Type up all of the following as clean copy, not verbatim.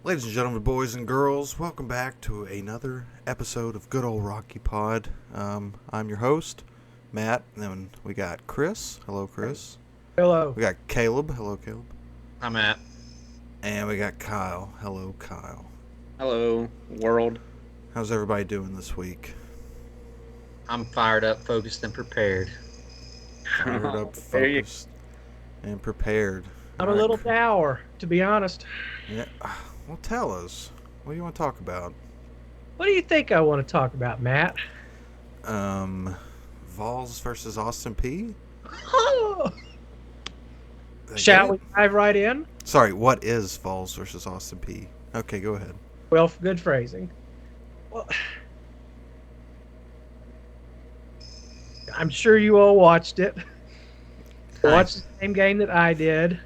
Ladies and gentlemen, boys and girls, welcome back to another episode of Good Old Rocky Pod. I'm your host, Matt, and then we got Chris. Hello, Chris. Hello. We got Caleb. Hello, Caleb. I'm at. And we got Kyle. Hello, Kyle. Hello, world. How's everybody doing this week? I'm fired up, focused, and prepared. Fired up, focused, and prepared. I'm a little dour, to be honest. Yeah. Well, tell us. What do you want to talk about? What do you think I want to talk about, Matt? Vols versus Austin Peay? Shall we dive right in? Sorry, what is Vols versus Austin Peay? Okay, go ahead. Well, good phrasing. Well, I'm sure you all watched it. Watched the same game that I did.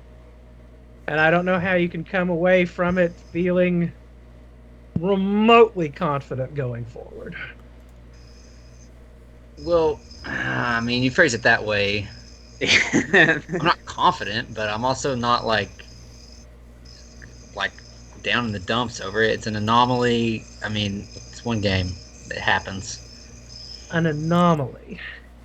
And I don't know how you can come away from it feeling remotely confident going forward. Well, I mean, you phrase it that way. I'm not confident, but I'm also not like down in the dumps over it. It's an anomaly. I mean, it's one game. It happens. An anomaly.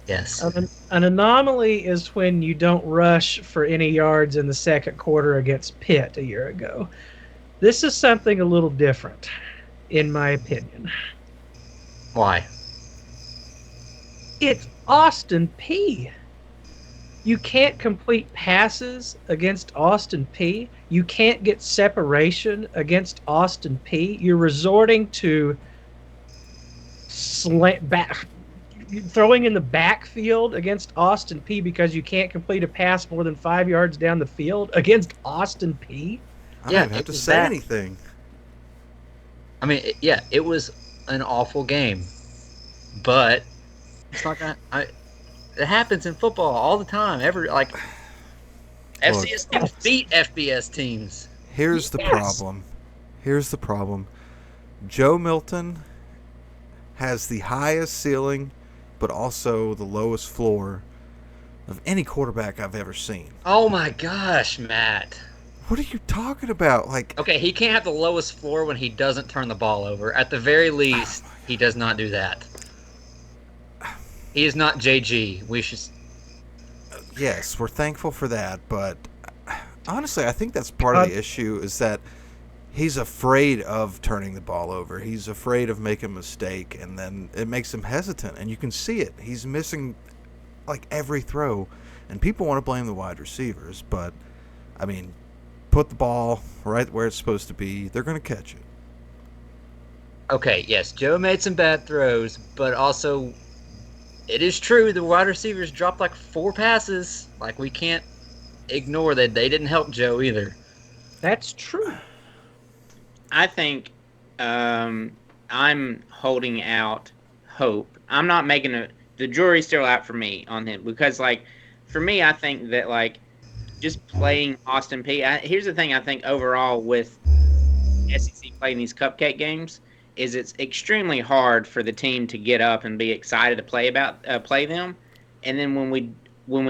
Yes. An anomaly is when you don't rush for any yards in the second quarter against Pitt a year ago. This is something a little different, in my opinion. Why? It's Austin Peay. You can't complete passes against Austin Peay. You can't get separation against Austin Peay. You're resorting to throwing in the backfield against Austin Peay because you can't complete a pass more than 5 yards down the field against Austin Peay. I don't have to say anything. I mean, it was an awful game, but it's not gonna. It happens in football all the time. FCS teams beat FBS teams. Here's the problem. Joe Milton has the highest ceiling, but also the lowest floor of any quarterback I've ever seen. Oh my gosh, Matt. What are you talking about? Okay, he can't have the lowest floor when he doesn't turn the ball over. At the very least, he does not do that. He is not JG. We should. Yes, we're thankful for that, but honestly, I think that's part of the issue is that he's afraid of turning the ball over. He's afraid of making a mistake, and then it makes him hesitant, and you can see it. He's missing every throw, and people want to blame the wide receivers, but I mean, put the ball right where it's supposed to be. They're going to catch it. Okay, yes, Joe made some bad throws, but also it is true the wide receivers dropped 4 passes. We can't ignore that they didn't help Joe either. That's true. I think I'm holding out hope. I'm not making the jury's still out for me on him because, for me, I think that, just playing Austin Peay. Here's the thing I think overall with SEC playing these cupcake games is it's extremely hard for the team to get up and be excited to play them, and then when we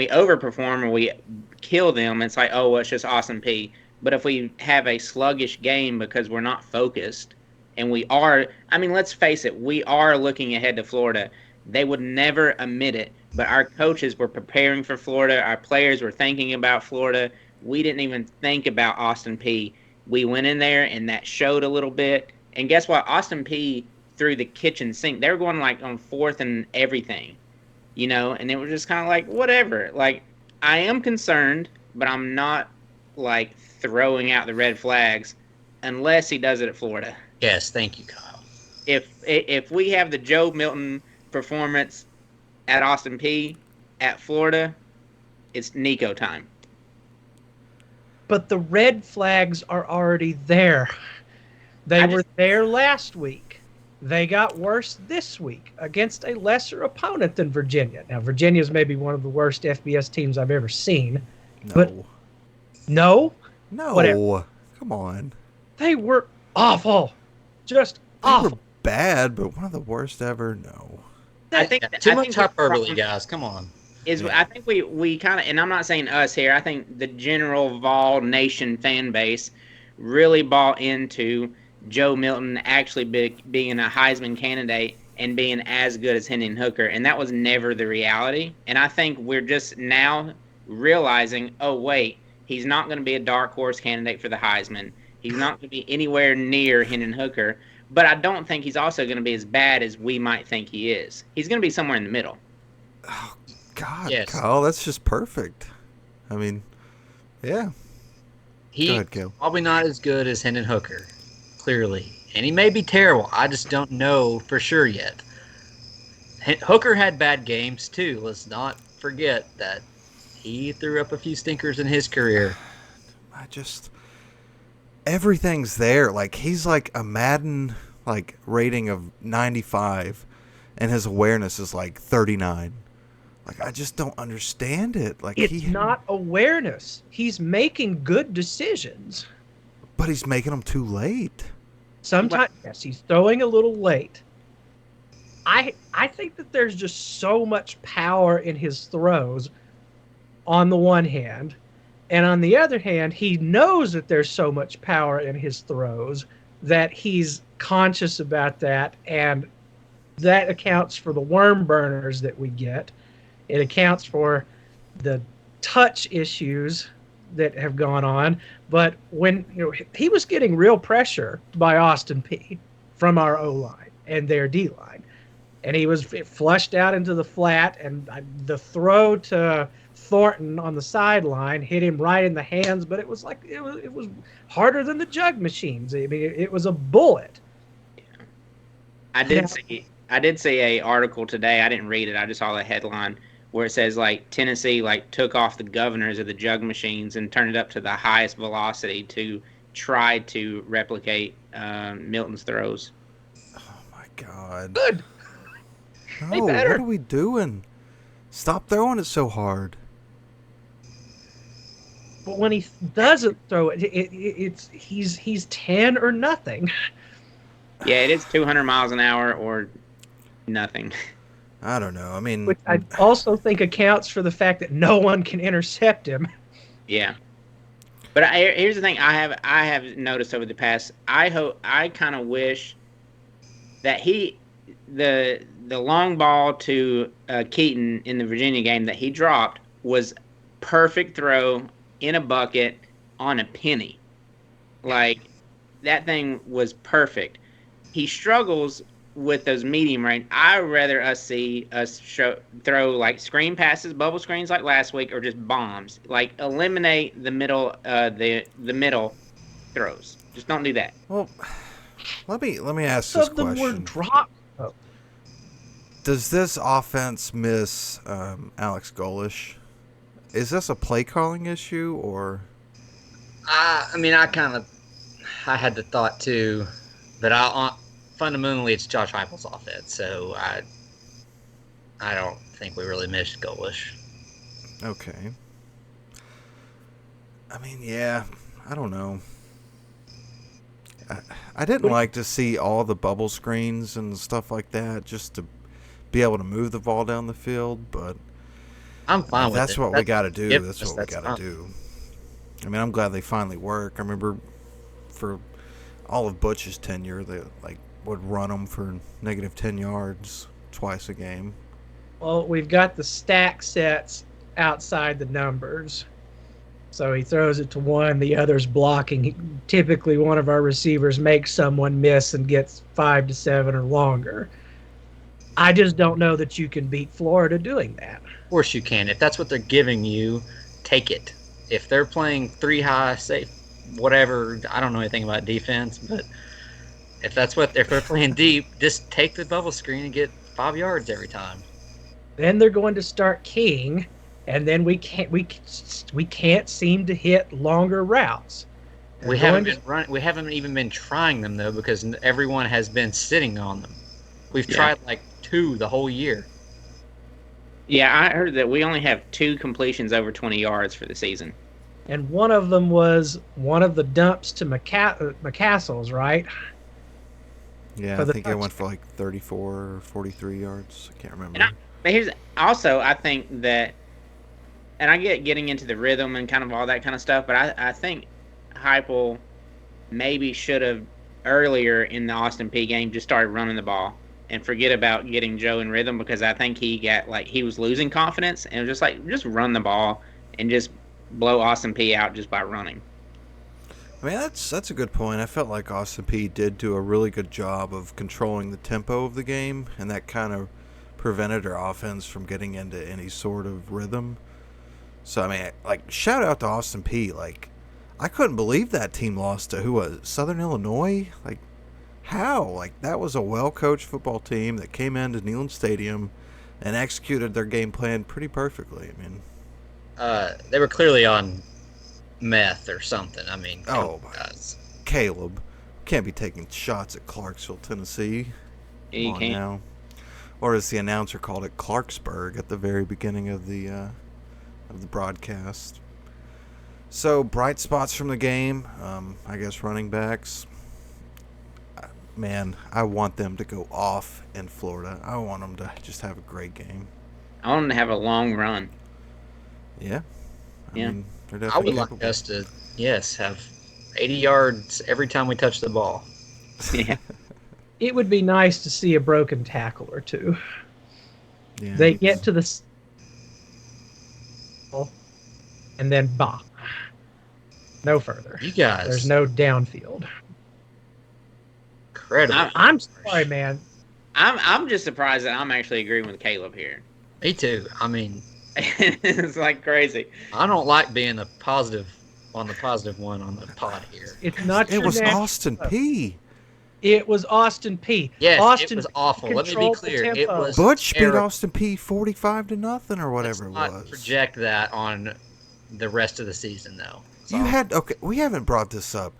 overperform or we kill them, it's like, oh, well, it's just Austin Peay. But if we have a sluggish game because we're not focused, and we are, let's face it, we are looking ahead to Florida. They would never admit it, but our coaches were preparing for Florida. Our players were thinking about Florida. We didn't even think about Austin Peay. We went in there, and that showed a little bit. And guess what? Austin Peay threw the kitchen sink. They were going on 4th and everything, and it was just kind of whatever. I am concerned, but I'm not throwing out the red flags unless he does it at Florida. Yes, thank you, Kyle. If we have the Joe Milton performance at Austin Peay at Florida, it's Nico time. But the red flags are already there. They were there last week. They got worse this week against a lesser opponent than Virginia. Now, Virginia's maybe one of the worst FBS teams I've ever seen. No. But no? No. Whatever. Come on. They were awful. Just awful. They were bad, but one of the worst ever? No. I think too much hyperbole, guys. Come on. I think we kind of, and I'm not saying us here, I think the general Vol Nation fan base really bought into Joe Milton actually being a Heisman candidate and being as good as Hendon Hooker, and that was never the reality. And I think we're just now realizing, oh wait, he's not going to be a dark horse candidate for the Heisman. He's not going to be anywhere near Hendon Hooker, but I don't think he's also going to be as bad as we might think he is. He's going to be somewhere in the middle. Oh, God, Yes. Kyle, that's just perfect. I mean, yeah. Go He's ahead, Gil. probably not as good as Hendon Hooker, clearly. And he may be terrible. I just don't know for sure yet. Hooker had bad games, too. Let's not forget that he threw up a few stinkers in his career. Everything's there. Like, he's like a Madden, like, rating of 95, and his awareness is like 39. Like, I just don't understand it. Like, It's not awareness. He's making good decisions. But he's making them too late. Sometimes, yes, he's throwing a little late. I think that there's just so much power in his throws on the one hand, and on the other hand, he knows that there's so much power in his throws that he's conscious about that, and that accounts for the worm burners that we get. It accounts for the touch issues that have gone on. But when he was getting real pressure by Austin Peay from our O-line and their D-line, and he was flushed out into the flat, and the throw to Thornton on the sideline hit him right in the hands, but it was like it was harder than the jug machines. I mean, it was a bullet. I did see a article today. I didn't read it. I just saw the headline where it says like Tennessee like took off the governors of the jug machines and turned it up to the highest velocity to try to replicate Milton's throws. Oh my God! Good. No, what are we doing? Stop throwing it so hard. But when he doesn't throw it, he's 10 or nothing. Yeah, it is 200 miles an hour or nothing. I don't know. I mean, Which I also think accounts for the fact that no one can intercept him. Yeah, but here's the thing: I have noticed over the past. I kind of wish that the long ball to Keaton in the Virginia game that he dropped was perfect throw in a bucket on a penny. Like, that thing was perfect. He struggles with those medium range. I'd rather us throw like screen passes, bubble screens like last week, or just bombs. Like, eliminate the middle the middle throws. Just don't do that. well, let me ask this Some of them were question. dropped. Does this offense miss Alex Golish? Is this a play calling issue, or? I mean, I had the thought too, but fundamentally it's Josh Heupel's offense, so I don't think we really missed Golish. Okay. I mean, yeah, I don't know. I didn't like to see all the bubble screens and stuff like that just to be able to move the ball down the field, but I'm fine with it. that's what we got to do. Yep, that's what we that's got fine. to do. I mean, I'm glad they finally work. I remember for all of Butch's tenure, they would run them for negative 10 yards twice a game. Well, we've got the stack sets outside the numbers. So he throws it to one, the other's blocking. Typically, one of our receivers makes someone miss and gets 5 to 7 or longer. I just don't know that you can beat Florida doing that. Of course you can. If that's what they're giving you, take it. If they're playing 3 high, safe, whatever, I don't know anything about defense, but if they're playing deep, just take the bubble screen and get 5 yards every time. Then they're going to start keying, and then we can't seem to hit longer routes. We haven't even been trying them though, because everyone has been sitting on them. We've tried like 2 the whole year. Yeah, I heard that we only have 2 completions over 20 yards for the season. And one of them was one of the dumps to McCastle's, right? Yeah, I think it went for like 34 or 43 yards. I can't remember. But I think that, and I get getting into the rhythm and kind of all that kind of stuff, but I think Heupel maybe should have earlier in the Austin Peay game just started running the ball and forget about getting Joe in rhythm, because I think he was losing confidence, and it was just like, just run the ball and just blow Austin Peay out just by running. I mean, that's a good point. I felt like Austin Peay did do a really good job of controlling the tempo of the game, and that kind of prevented our offense from getting into any sort of rhythm. So, I mean, like, shout out to Austin Peay. Like, I couldn't believe that team lost to, who was it, Southern Illinois? Like, how? Like, that was a well-coached football team that came into Neyland Stadium and executed their game plan pretty perfectly. I mean, they were clearly on meth or something. I mean, guys. Caleb can't be taking shots at Clarksville, Tennessee. You can't. Now. Or as the announcer called it, Clarksburg at the very beginning of the broadcast. So, bright spots from the game. I guess running backs. Man, I want them to go off in Florida. I want them to just have a great game. I want them to have a long run. Yeah. I mean, they're I definitely would like capable. us to, have 80 yards every time we touch the ball. Yeah. It would be nice to see a broken tackle or two. Yeah. They get to the and then bah. No further. You guys. There's no downfield. Incredible. I'm sorry, man. I'm just surprised that I'm actually agreeing with Caleb here. Me too. I mean, It's like crazy. I don't like being the positive one on the pod here. It's not. It your was natural- Austin Peay. It was Austin Peay. Yes, Austin it was awful. Let me be controlled the clear. It tempo. was Butch beat terrible. Austin Peay 45-0 or whatever Let's it not was. project that on the rest of the season, though. So, We haven't brought this up.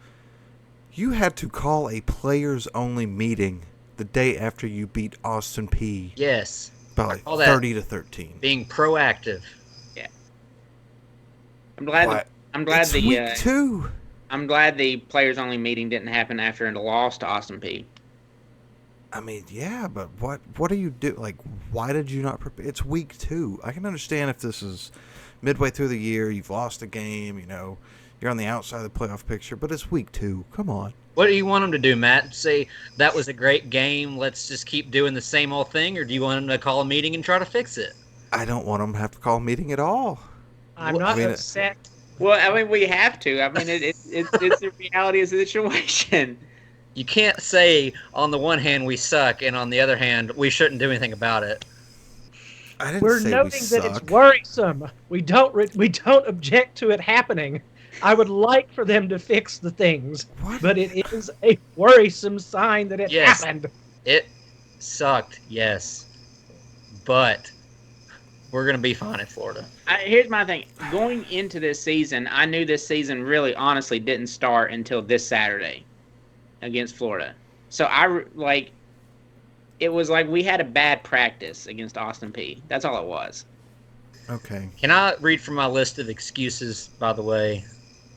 You had to call a players-only meeting the day after you beat Austin Peay yes, by call that 30-13. being proactive. I'm glad. What? I'm glad It's week 2. I'm glad the players only meeting didn't happen after a loss to Austin Peay. I mean, yeah, but what do you do? Like, why did you not prepare? It's week 2. I can understand if this is midway through the year, you've lost a game, you're on the outside of the playoff picture, but it's week 2. Come on. What do you want them to do, Matt? Say, that was a great game, let's just keep doing the same old thing? Or do you want them to call a meeting and try to fix it? I don't want them to have to call a meeting at all. I'm not I mean, upset. Well, I mean, we have to. I mean, it's the reality of the situation. You can't say, on the one hand, we suck, and on the other hand, we shouldn't do anything about it. I didn't We're say noting we that it's suck. worrisome. We don't object to it happening. I would like for them to fix the things, What? but it is a worrisome sign that it Yes. happened. It sucked, yes. But we're going to be fine in Florida. Here's my thing. Going into this season, I knew this season really, honestly, didn't start until this Saturday against Florida. So it was like we had a bad practice against Austin Peay. That's all it was. Okay. Can I read from my list of excuses, by the way?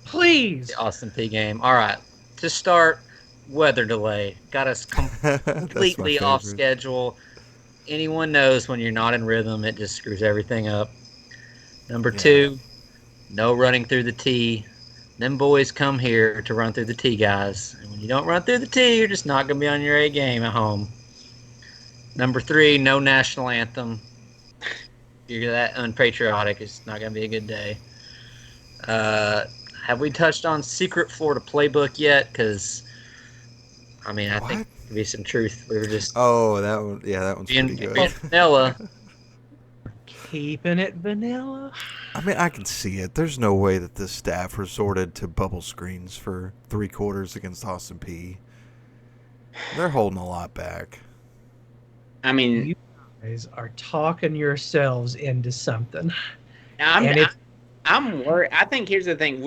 Please. The Austin Peay game. All right. To start, weather delay. Got us completely off schedule. Anyone knows when you're not in rhythm, it just screws everything up. Number 2, no running through the tee. Them boys come here to run through the tee, guys. And when you don't run through the tee, you're just not going to be on your A game at home. Number 3, no national anthem. If you're that unpatriotic, it's not going to be a good day. Have we touched on secret Florida playbook yet? Because, I mean, I think there could be some truth. We were just Oh, that one. Yeah, that one's being pretty good. vanilla. Keeping it vanilla. I mean, I can see it. There's no way that this staff resorted to bubble screens for 3 quarters against Austin Peay. They're holding a lot back. I mean, You guys are talking yourselves into something. I'm worried. I think here's the thing.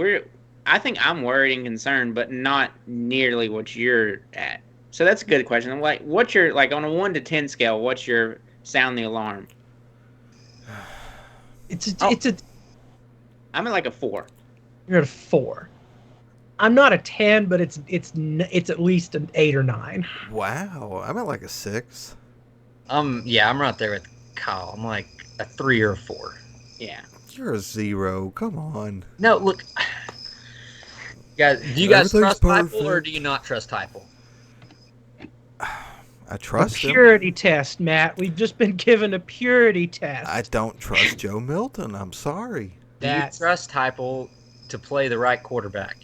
I think I'm worried and concerned, but not nearly what you're at. So that's a good question. I'm like, what's your, like, on a 1 to 10 scale, what's your sound the alarm? I'm at like a 4. You're at a 4. I'm not a 10, but it's at least an 8 or 9. Wow, I'm at like a 6. Yeah, I'm right there with Kyle. I'm like a 3 or a 4. Yeah. You're a 0. Come on. No, look, Guys, do you guys Everything's trust Heupel or perfect. do you not trust Heupel? I trust him. Purity test, Matt. We've just been given a purity test. I don't trust Joe Milton. I'm sorry. Do you trust Heupel to play the right quarterback?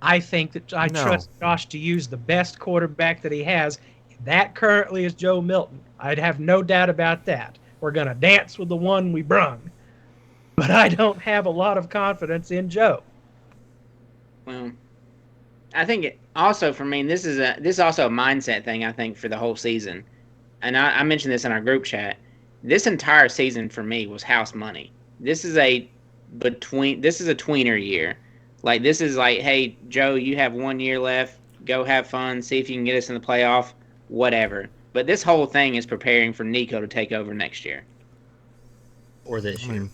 I think that I No. trust Josh to use the best quarterback that he has. That currently is Joe Milton. I'd have no doubt about that. We're going to dance with the one we brung. But I don't have a lot of confidence in Joe. Well, I think it also for me this is also a mindset thing. I think for the whole season, and I mentioned this in our group chat. This entire season for me was house money. This is a tweener year. Like this is like, hey Joe, you have 1 year left. Go have fun. See if you can get us in the playoff. Whatever. But this whole thing is preparing for Nico to take over next year. Or this year.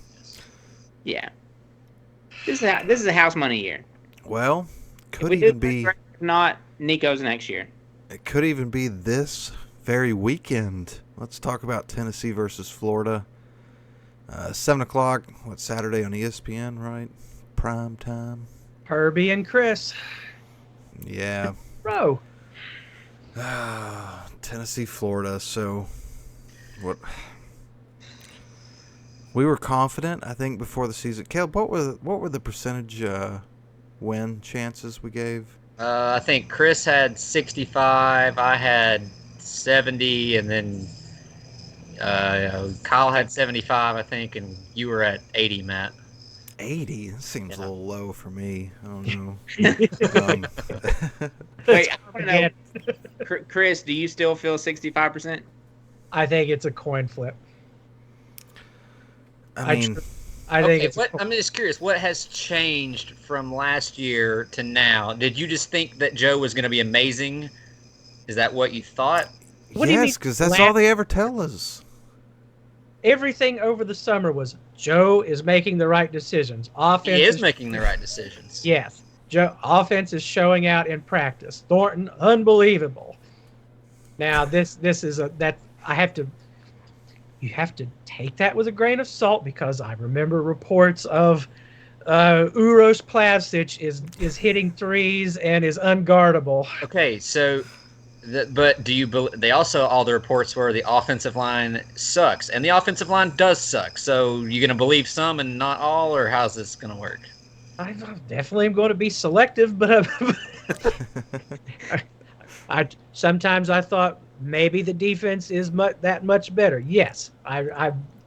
Yeah. This is a house money year. Well, could If we even do be. If not, Nico's next year. It could even be this very weekend. Let's talk about Tennessee versus Florida. 7 o'clock. Saturday on ESPN, right? Prime time. Herbie and Chris. Yeah. Bro. Tennessee, Florida. So, what? We were confident, I think, before the season. Caleb, what were the percentage win chances we gave? I think Chris had 65, I had 70, and then Kyle had 75, I think, and you were at 80, Matt. 80? That seems a little low for me. I don't know. Wait, I don't know. Chris, do you still feel 65%? I think it's a coin flip. I mean, I think it's. I'm just curious. What has changed from last year to now? Did you just think that Joe was going to be amazing? Is that what you thought? What do you mean, yes, because that's all they ever tell us. Everything over the summer was Joe is making the right decisions. Offense He is making the right decisions. Yes. Joe offense is showing out in practice. Thornton, unbelievable. Now this is you have to take that with a grain of salt because I remember reports of Uros Plavsic is hitting threes and is unguardable. Okay, so but do you believe they also all the reports were the offensive line sucks, and the offensive line does suck. So you gonna believe some and not all, or how's this gonna work? I definitely am going to be selective, but sometimes I thought maybe the defense is that much better. Yes,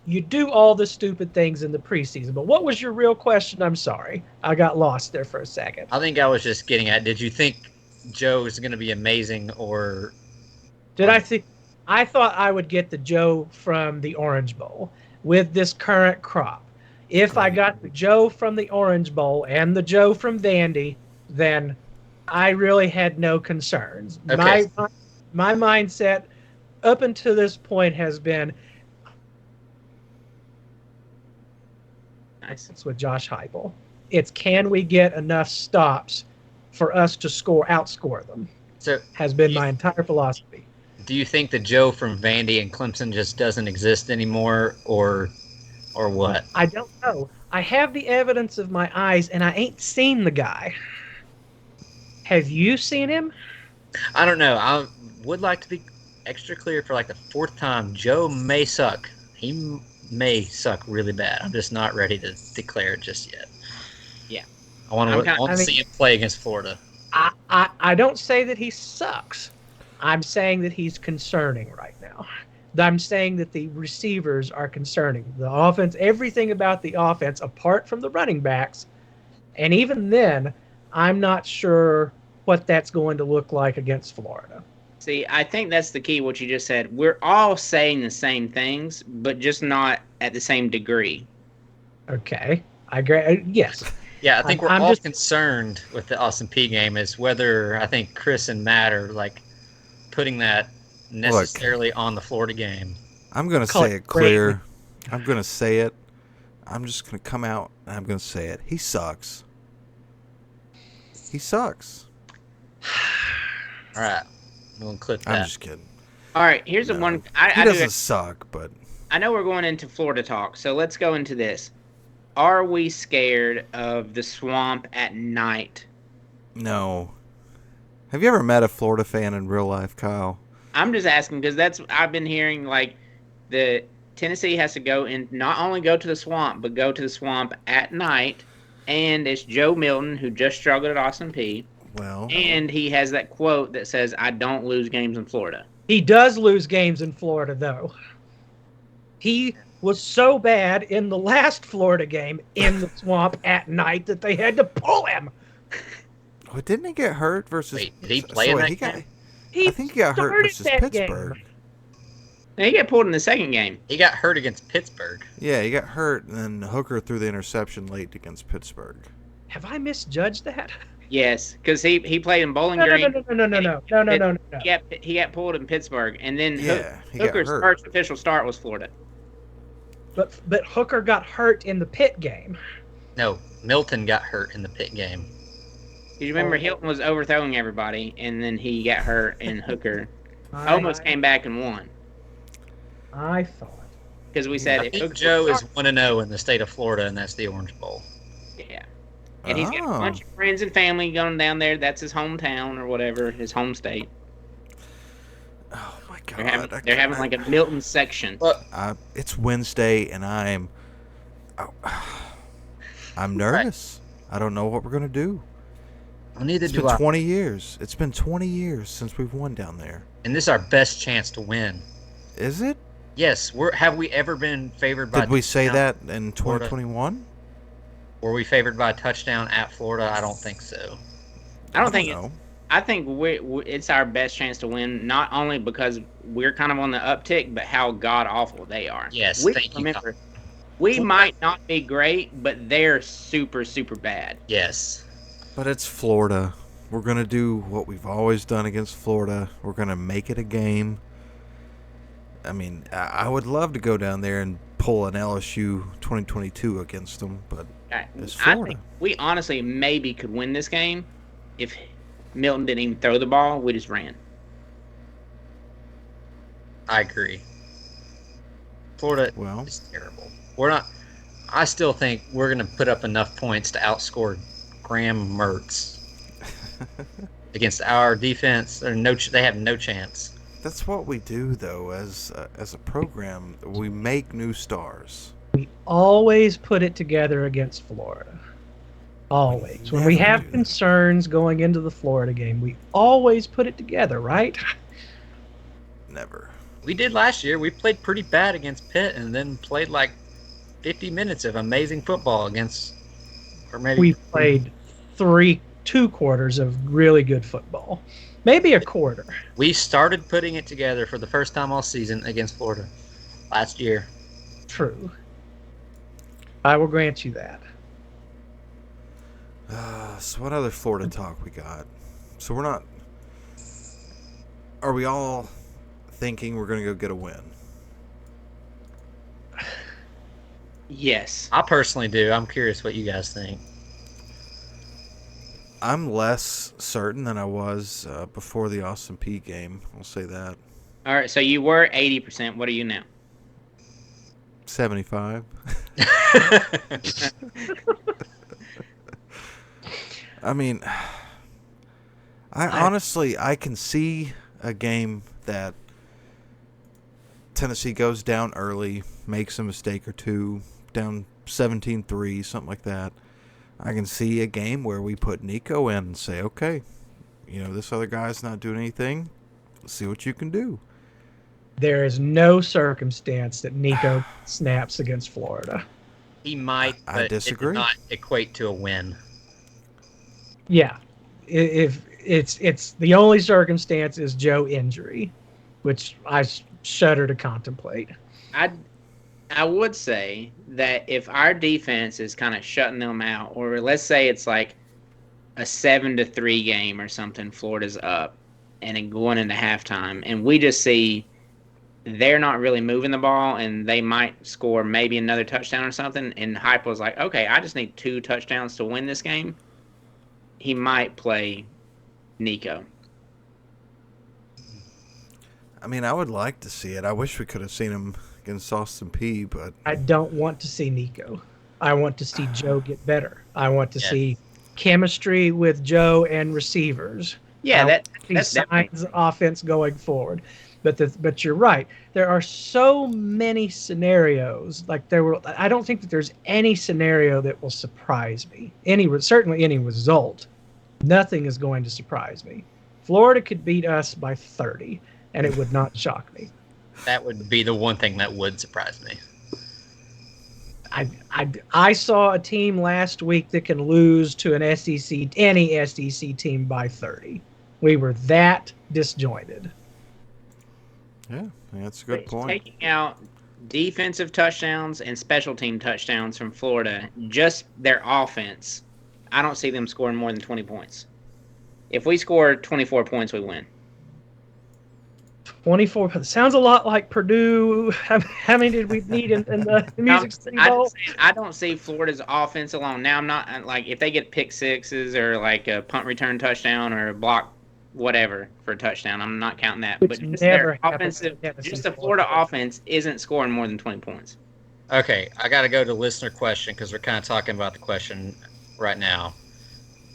you do all the stupid things in the preseason. But what was your real question? I'm sorry, I got lost there for a second. I think I was just getting at, did you think Joe is going to be amazing, or did I think? I thought I would get the Joe from the Orange Bowl with this current crop. If I got the Joe from the Orange Bowl and the Joe from Vandy, then I really had no concerns. Okay. My mindset up until this point has been it's with Josh Heupel. It's can we get enough stops for us to outscore them? So has been my entire philosophy. Do you think the Joe from Vandy and Clemson just doesn't exist anymore, or what? I don't know. I have the evidence of my eyes, and I ain't seen the guy. Have you seen him? I don't know. I would like to be extra clear for like the fourth time. Joe may suck. He may suck really bad. I'm just not ready to declare it just yet. Yeah. I want to see him play against Florida. I don't say that he sucks. I'm saying that he's concerning right now. I'm saying that the receivers are concerning. The offense, everything about the offense, apart from the running backs, and even then, I'm not sure what that's going to look like against Florida. See, I think that's the key, what you just said. We're all saying the same things, but just not at the same degree. Okay. I agree. Yes. Yeah, I think we're all concerned with the Austin Peay game is whether I think Chris and Matt are like putting that necessarily on the Florida game. I'm going to say it clear. I'm going to say it. I'm just going to come out and I'm going to say it. He sucks. He sucks. All right. I'm going to clip that. I'm just kidding. All right, here's the one. He doesn't suck, but... I know we're going into Florida talk, so let's go into this. are we scared of the swamp at night? No. Have you ever met a Florida fan in real life, Kyle? I'm just asking because I've been hearing like the Tennessee has to go and not only go to the swamp, but go to the swamp at night. And it's Joe Milton who just struggled at Austin Peay. Well, And he has that quote that says, "I don't lose games in Florida." He does lose games in Florida, though. He was so bad in the last Florida game in the swamp at night that they had to pull him. well, didn't he get hurt versus? Wait, did he play in that game? I think he got hurt started versus that Pittsburgh. game. Now, he got pulled in the second game. He got hurt against Pittsburgh. Yeah, he got hurt, and then Hooker threw the interception late against Pittsburgh. Have I misjudged that? Yes, because he played in Bowling No. Green. No. He got pulled in Pittsburgh, and then Yeah, he got Hooker's hurt. first official start was Florida. But Hooker got hurt in the Pitt game. No, Milton got hurt in the Pitt game. Do you remember Hilton was overthrowing everybody, and then he got hurt, and Hooker almost came back and won. I thought. Because we said I if think Hooker Joe is 1-0 in the state of Florida, and that's the Orange Bowl. yeah, and he's got a bunch of friends and family going down there. That's his hometown or whatever, his home state. Oh my God! They're having like a Milton section. It's Wednesday, and I'm nervous. I don't know what we're gonna do. Well, neither It's do been I. 20 years. It's been 20 years since we've won down there. And this is our best chance to win. Is it? Yes, have we ever been favored by? Did we say touchdown? that in 2021? Were we favored by a touchdown at Florida? I don't think so. I think know. I think it's our best chance to win, not only because we're kind of on the uptick, but how god awful they are. Yes, thank you. Remember, we might not be great, but they're super, super bad. Yes. But it's Florida. We're going to do what we've always done against Florida. We're going to make it a game. I mean, I would love to go down there and pull an LSU 2022 against them, but it's I Florida. think we honestly maybe could win this game if Milton didn't even throw the ball. We just ran. I agree. Florida is terrible. We're not. I still think we're going to put up enough points to outscore Graham Mertz against our defense. They have no chance. That's what we do, though, as a program. We make new stars. We always put it together against Florida. Always. When we have concerns going into the Florida game, we always put it together, right? Never. We did last year. We played pretty bad against Pitt and then played like 50 minutes of amazing football against, or maybe We played 2 quarters of really good football. Maybe a quarter. we started putting it together for the first time all season against Florida last year. True. I will grant you that. So what other Florida talk we got? So we're not... Are we all thinking we're going to go get a win? Yes. I personally do. I'm curious what you guys think. I'm less certain than I was before the Austin Peay game. I'll say that. All right. So you were 80%. What are you now? 75. I mean, honestly, I can see a game that Tennessee goes down early, makes a mistake or two, down 17-3, something like that. I can see a game where we put Nico in and say, okay, this other guy's not doing anything. Let's see what you can do. There is no circumstance that Nico snaps against Florida. He might, but I disagree. It did not equate to a win. Yeah. If it's the only circumstance is Joe injury, which I shudder to contemplate. I would say that if our defense is kind of shutting them out, or let's say it's like a 7-3 game or something, Florida's up, and then going into halftime, and we just see they're not really moving the ball, and they might score maybe another touchdown or something, and Heupel's like, okay, I just need 2 touchdowns to win this game, he might play Nico. I mean, I would like to see it. I wish we could have seen him against Austin Peay, but I don't want to see Nico. I want to see Joe get better. I want to Yes. see chemistry with Joe and receivers. Yeah, I want that to see that's definitely signs of offense going forward. But you're right. There are so many scenarios. Like there were, I don't think that there's any scenario that will surprise me. Certainly any result. Nothing is going to surprise me. Florida could beat us by 30, and it would not shock me. That would be the one thing that would surprise me. I saw a team last week that can lose to any SEC team by 30. We were that disjointed. Yeah, that's a good point. taking out defensive touchdowns and special team touchdowns from Florida, just their offense. I don't see them scoring more than 20 points. If we score 24 points, we win. 24 sounds a lot like Purdue. How many did we need in the Music City Bowl? I don't see Florida's offense alone. Now, I'm not like if they get pick sixes or like a punt return touchdown or a block whatever for a touchdown, I'm not counting that. Which but just never their happens offensive, in Tennessee just the Florida. Florida offense isn't scoring more than 20 points. Okay, I got to go to listener question because we're kind of talking about the question right now.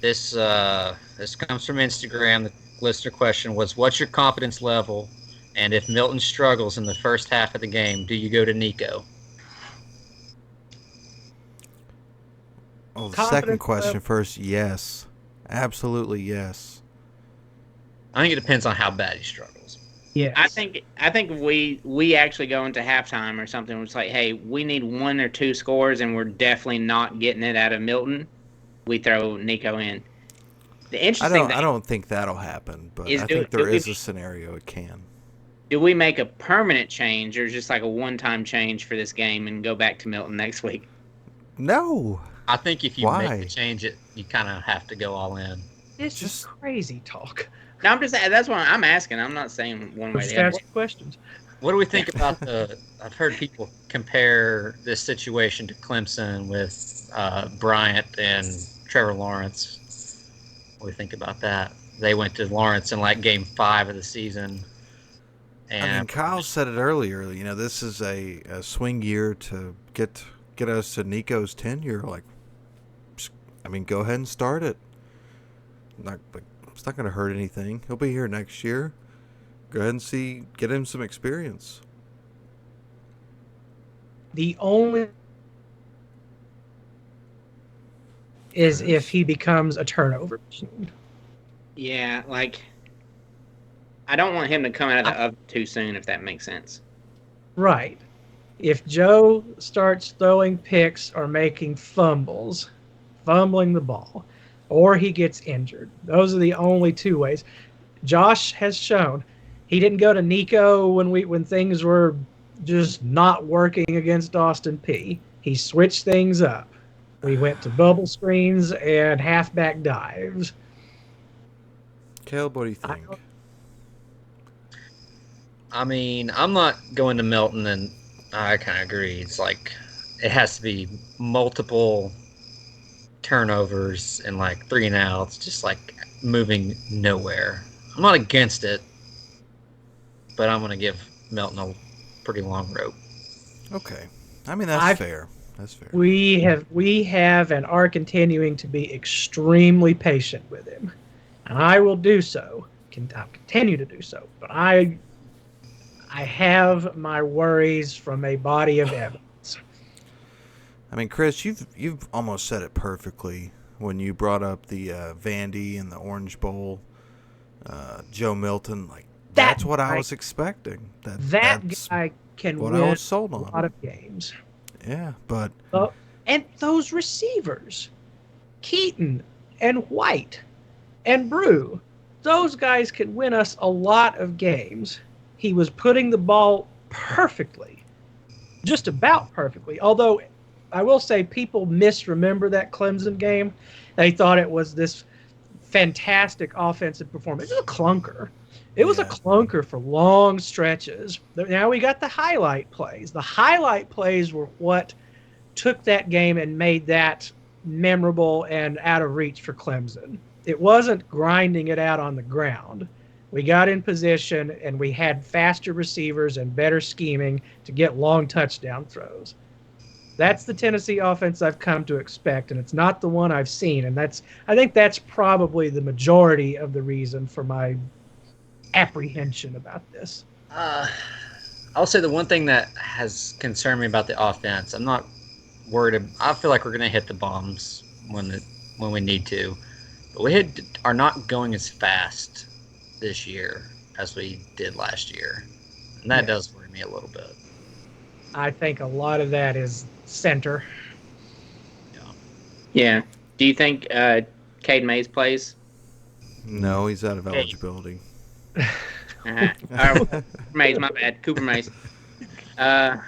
This comes from Instagram. The listener question was, "What's your confidence level? And if Milton struggles in the first half of the game, do you go to Nico?" Oh, the Confidence second question level. first. Yes, absolutely yes. I think it depends on how bad he struggles. Yes. I think we actually go into halftime or something. It's like, hey, we need 1 or 2 scores, and we're definitely not getting it out of Milton. We throw Nico in. The interesting thing I don't think that'll happen, but I think there is a scenario it can. do we make a permanent change or just like a one-time change for this game and go back to Milton next week? No. I think if you Why? make the change, you kind of have to go all in. This is crazy talk. No, I'm just that's why I'm asking. I'm not saying one way or Just the other. ask questions. What do we think about I've heard people compare this situation to Clemson with Bryant and Trevor Lawrence. What do we think about that? They went to Lawrence in like game 5 of the season. And I mean, Kyle said it earlier. You know, this is a swing year to get us to Nico's tenure. Like, I mean, go ahead and start it. It's not going to hurt anything. He'll be here next year. Go ahead and get him some experience. The only is if he becomes a turnover machine. Yeah, like I don't want him to come out of the oven too soon, if that makes sense. Right. If Joe starts throwing picks or making fumbling the ball, or he gets injured, those are the only 2 ways. Josh has shown he didn't go to Nico when things were just not working against Austin Peay. He switched things up. We went to bubble screens and halfback dives. Caleb, what do you think? I mean, I'm not going to Milton, and I kind of agree. It's like it has to be multiple turnovers and like 3 and outs, just like moving nowhere. I'm not against it, but I'm going to give Milton a pretty long rope. Okay. I mean, that's fair. That's fair. We have and are continuing to be extremely patient with him. And I will do so. I'll continue to do so. But I have my worries from a body of evidence. I mean, Chris, you've almost said it perfectly when you brought up the Vandy and the Orange Bowl, Joe Milton. Like that's what I was expecting. That's guy can what win I was sold on. a lot of games. Yeah, but and those receivers, Keaton and White and Brew, those guys can win us a lot of games. He was putting the ball perfectly, just about perfectly. Although I will say people misremember that Clemson game. They thought it was this fantastic offensive performance. It was a clunker. It was a clunker for long stretches. Now we got the highlight plays. The highlight plays were what took that game and made that memorable and out of reach for Clemson. It wasn't grinding it out on the ground. We got in position and we had faster receivers and better scheming to get long touchdown throws. That's the Tennessee offense I've come to expect, and it's not the one I've seen. And I think that's probably the majority of the reason for my apprehension about this. I'll say the one thing that has concerned me about the offense, I'm not worried. I feel like we're going to hit the bombs when we need to, but are not going as fast this year as we did last year, and that does worry me a little bit. I think a lot of that is center. Yeah. Do you think Cade Mays plays? No, he's out of eligibility. Mays, my bad. Cooper Mays. I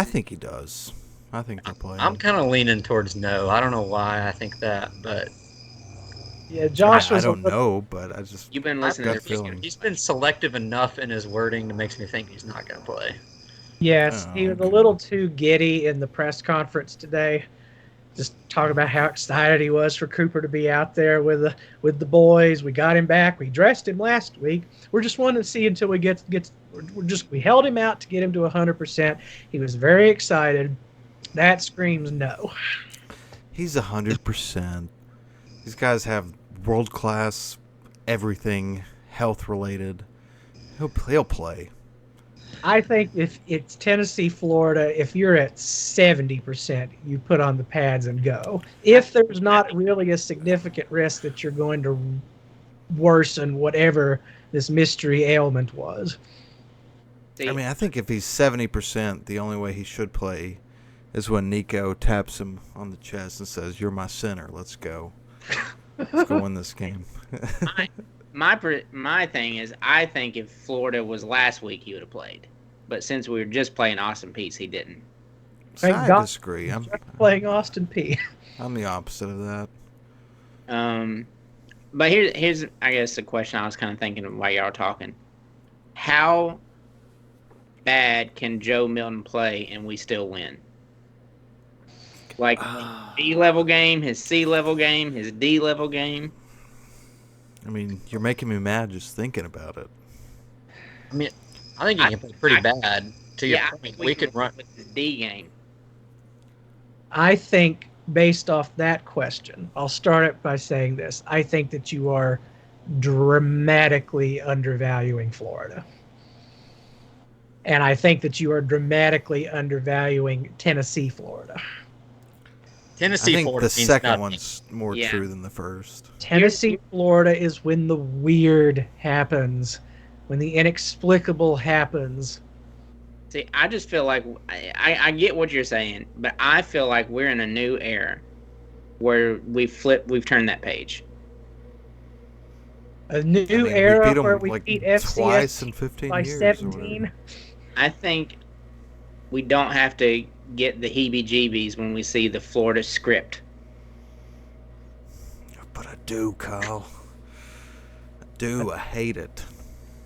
think he does. I think they'll play. I'm kind of leaning towards no. I don't know why I think that, but yeah, Josh I don't know, but I just you've been listening to he's been selective enough in his wording that makes me think he's not going to play. Yes, he was a little too giddy in the press conference today. Just talking about how excited he was for Cooper to be out there with the boys. We got him back. We dressed him last week. We're just wanting to see until we we held him out to get him to 100%. He was very excited. That screams no. He's 100%. These guys have world-class everything, health-related. He'll play. I think if it's Tennessee, Florida, if you're at 70%, you put on the pads and go. If there's not really a significant risk that you're going to worsen whatever this mystery ailment was. I mean, I think if he's 70%, the only way he should play is when Nico taps him on the chest and says, "You're my center. Let's go. Let's go win this game." My thing is, I think if Florida was last week, he would have played. But since we were just playing Austin Peay, he didn't. I disagree. I'm playing Austin Peay. I'm the opposite of that. But here's I guess the question I was kind of thinking while y'all were talking. How bad can Joe Milton play and we still win? Like B-level game, his C-level game, his D-level game. I mean, you're making me mad just thinking about it. I mean, I think he can play pretty bad. To your point, we could run with his D game. I think, based off that question, I'll start it by saying this. I think that you are dramatically undervaluing Florida. And I think that you are dramatically undervaluing Tennessee, Florida. Tennessee, I think Florida the second nothing. one's more true than the first. Tennessee, Florida is when the weird happens, when the inexplicable happens. See, I just feel like I get what you're saying, but I feel like we're in a new era where we've turned that page. A new era where we like beat FCS twice in 15 by years 17. I think we don't have to get the heebie-jeebies when we see the Florida script. But I do, Kyle. I do. I hate it.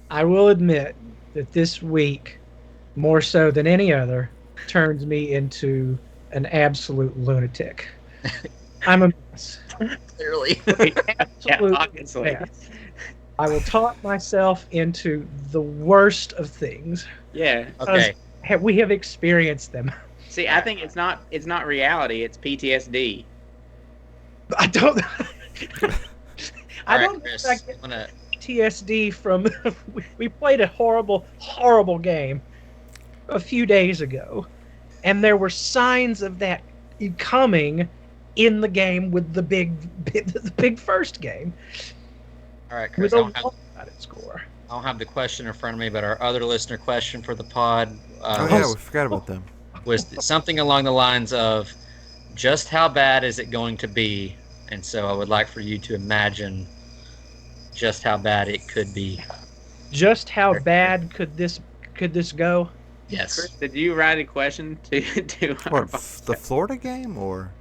I will admit that this week, more so than any other, turns me into an absolute lunatic. I'm a mess. Clearly. Obviously. Mess. I will talk myself into the worst of things. Yeah. Okay. We have experienced them. See, I think it's not reality. It's PTSD. I don't. I don't Chris, think I get PTSD from. We played a horrible, horrible game a few days ago, and there were signs of that coming in the game with the big first game. All right, Chris. I don't have the question in front of me, but our other listener question for the pod we forgot about them. Was something along the lines of, just how bad is it going to be? And so I would like for you to imagine just how bad it could be. Just how bad could this go? Yes. Chris, did you write a question to What, the Florida game or?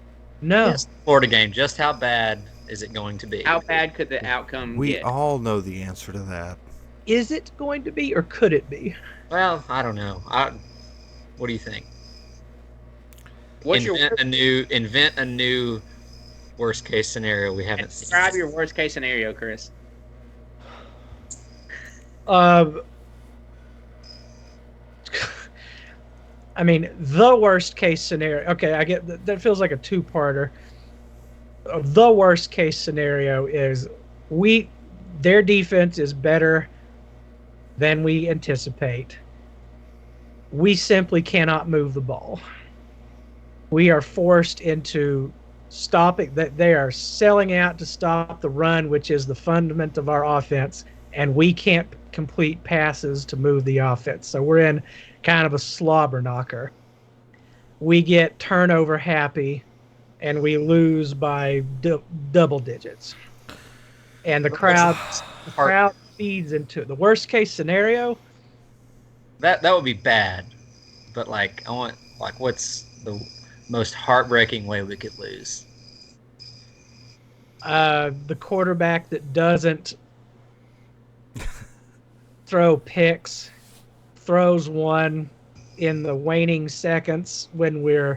No. Yes, Florida game. Just how bad is it going to be? How bad could the outcome We get? all know the answer to that. Is it going to be, or could it be? Well, I don't know. What do you think? What's Invent a new worst case scenario we haven't seen. Describe your worst case scenario, Chris. I mean, the worst case scenario. Okay, I get that feels like a two-parter. The worst case scenario is we their defense is better than we anticipate. We simply cannot move the ball. We are forced into stopping that they are selling out to stop the run, which is the fundament of our offense, and we can't complete passes to move the offense. So we're in kind of a slobber knocker. We get turnover happy and we lose by double digits. And the crowd feeds into it. The worst case scenario. That would be bad, but like I want like what's the most heartbreaking way we could lose? The quarterback that doesn't throw picks throws one in the waning seconds when we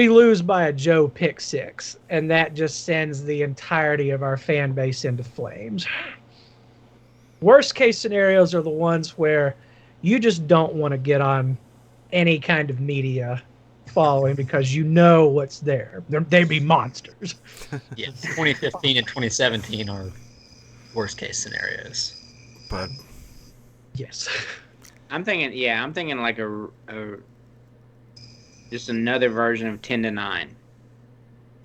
lose by a Joe pick six, and that just sends the entirety of our fan base into flames. Worst case scenarios are the ones where you just don't want to get on any kind of media following because you know what's there. They'd be monsters. Yes, 2015 and 2017 are worst case scenarios. But yes, I'm thinking like a just another version of 10-9.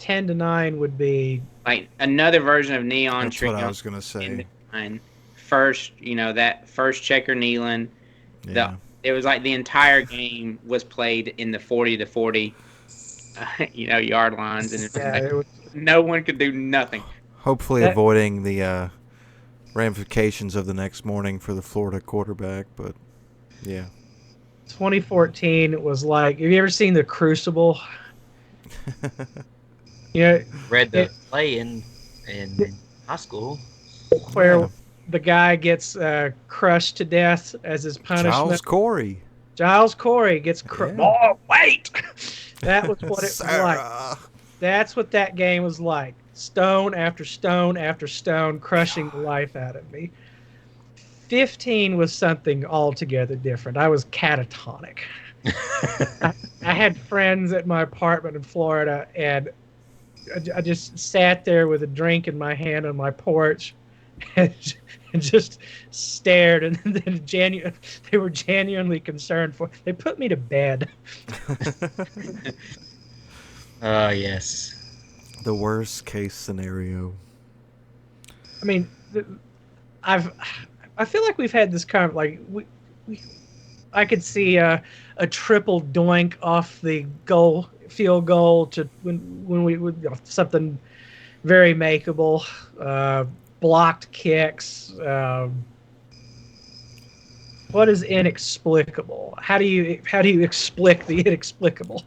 10-9 would be Like another version of Neon that's Trio. what I was gonna say. 10-9. First, that first checker kneeling. Yeah. It was like the entire game was played in the 40 to 40, yard lines, and no one could do nothing. Hopefully avoiding the ramifications of the next morning for the Florida quarterback, but yeah. 2014 was like, have you ever seen The Crucible? Yeah, Read the play in high school. where the guy gets crushed to death as his punishment. Giles Corey gets crushed. Yeah. Oh, wait! That was what it was like. That's what that game was like. Stone after stone after stone, crushing the life out of me. 15 was something altogether different. I was catatonic. I had friends at my apartment in Florida, and I just sat there with a drink in my hand on my porch and just stared. And then they were genuinely concerned for. They put me to bed. Yes. The worst case scenario. I mean, I feel like we've had this kind of like I could see a triple doink off the field goal to when we would something very makeable, blocked kicks. What is inexplicable? How do you explic the inexplicable?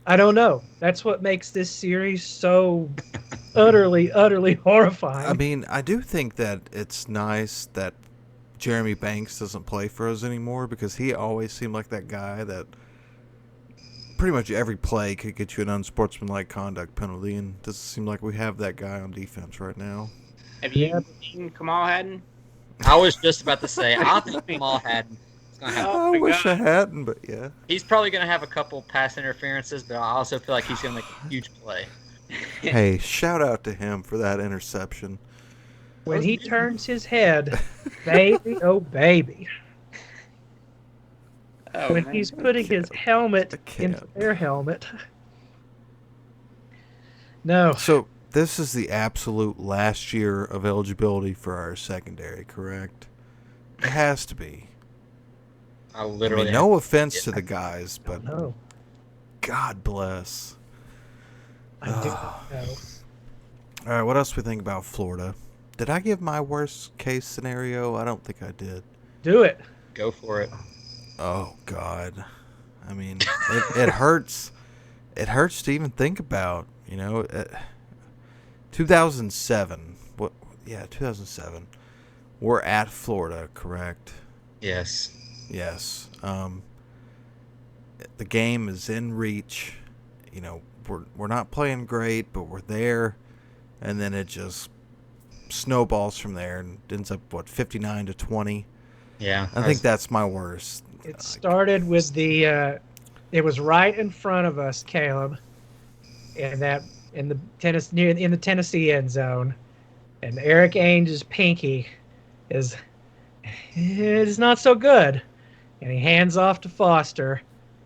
I don't know. That's what makes this series so utterly horrifying. I mean, I do think that it's nice that Jeremy Banks doesn't play for us anymore, because he always seemed like that guy that pretty much every play could get you an unsportsmanlike conduct penalty, and it doesn't seem like we have that guy on defense right now. Have you seen Kamal Hadden? I was just about to say, I think Kamal Hadden is going to have. I wish I hadn't, but yeah. He's probably going to have a couple pass interferences, but I also feel like he's going to make a huge play. Hey, shout out to him for that interception. When he turns his head, baby, oh baby. When he's putting his helmet into their helmet. No. So this is the absolute last year of eligibility for our secondary, correct? It has to be. I mean, no offense to the guys, but no. God bless. I do not know. All right, what else we think about Florida? Did I give my worst case scenario? I don't think I did. Do it. Go for it. Oh God, I mean, it hurts. It hurts to even think about. 2007. What? Yeah, 2007. We're at Florida, correct? Yes. Yes. The game is in reach. We're not playing great, but we're there, and then it just snowballs from there and ends up 59-20. Yeah. I think that's my worst. It started with it was right in front of us, Caleb, and that in the Tennessee end zone, and Eric Ainge's pinky is not so good, and he hands off to Foster,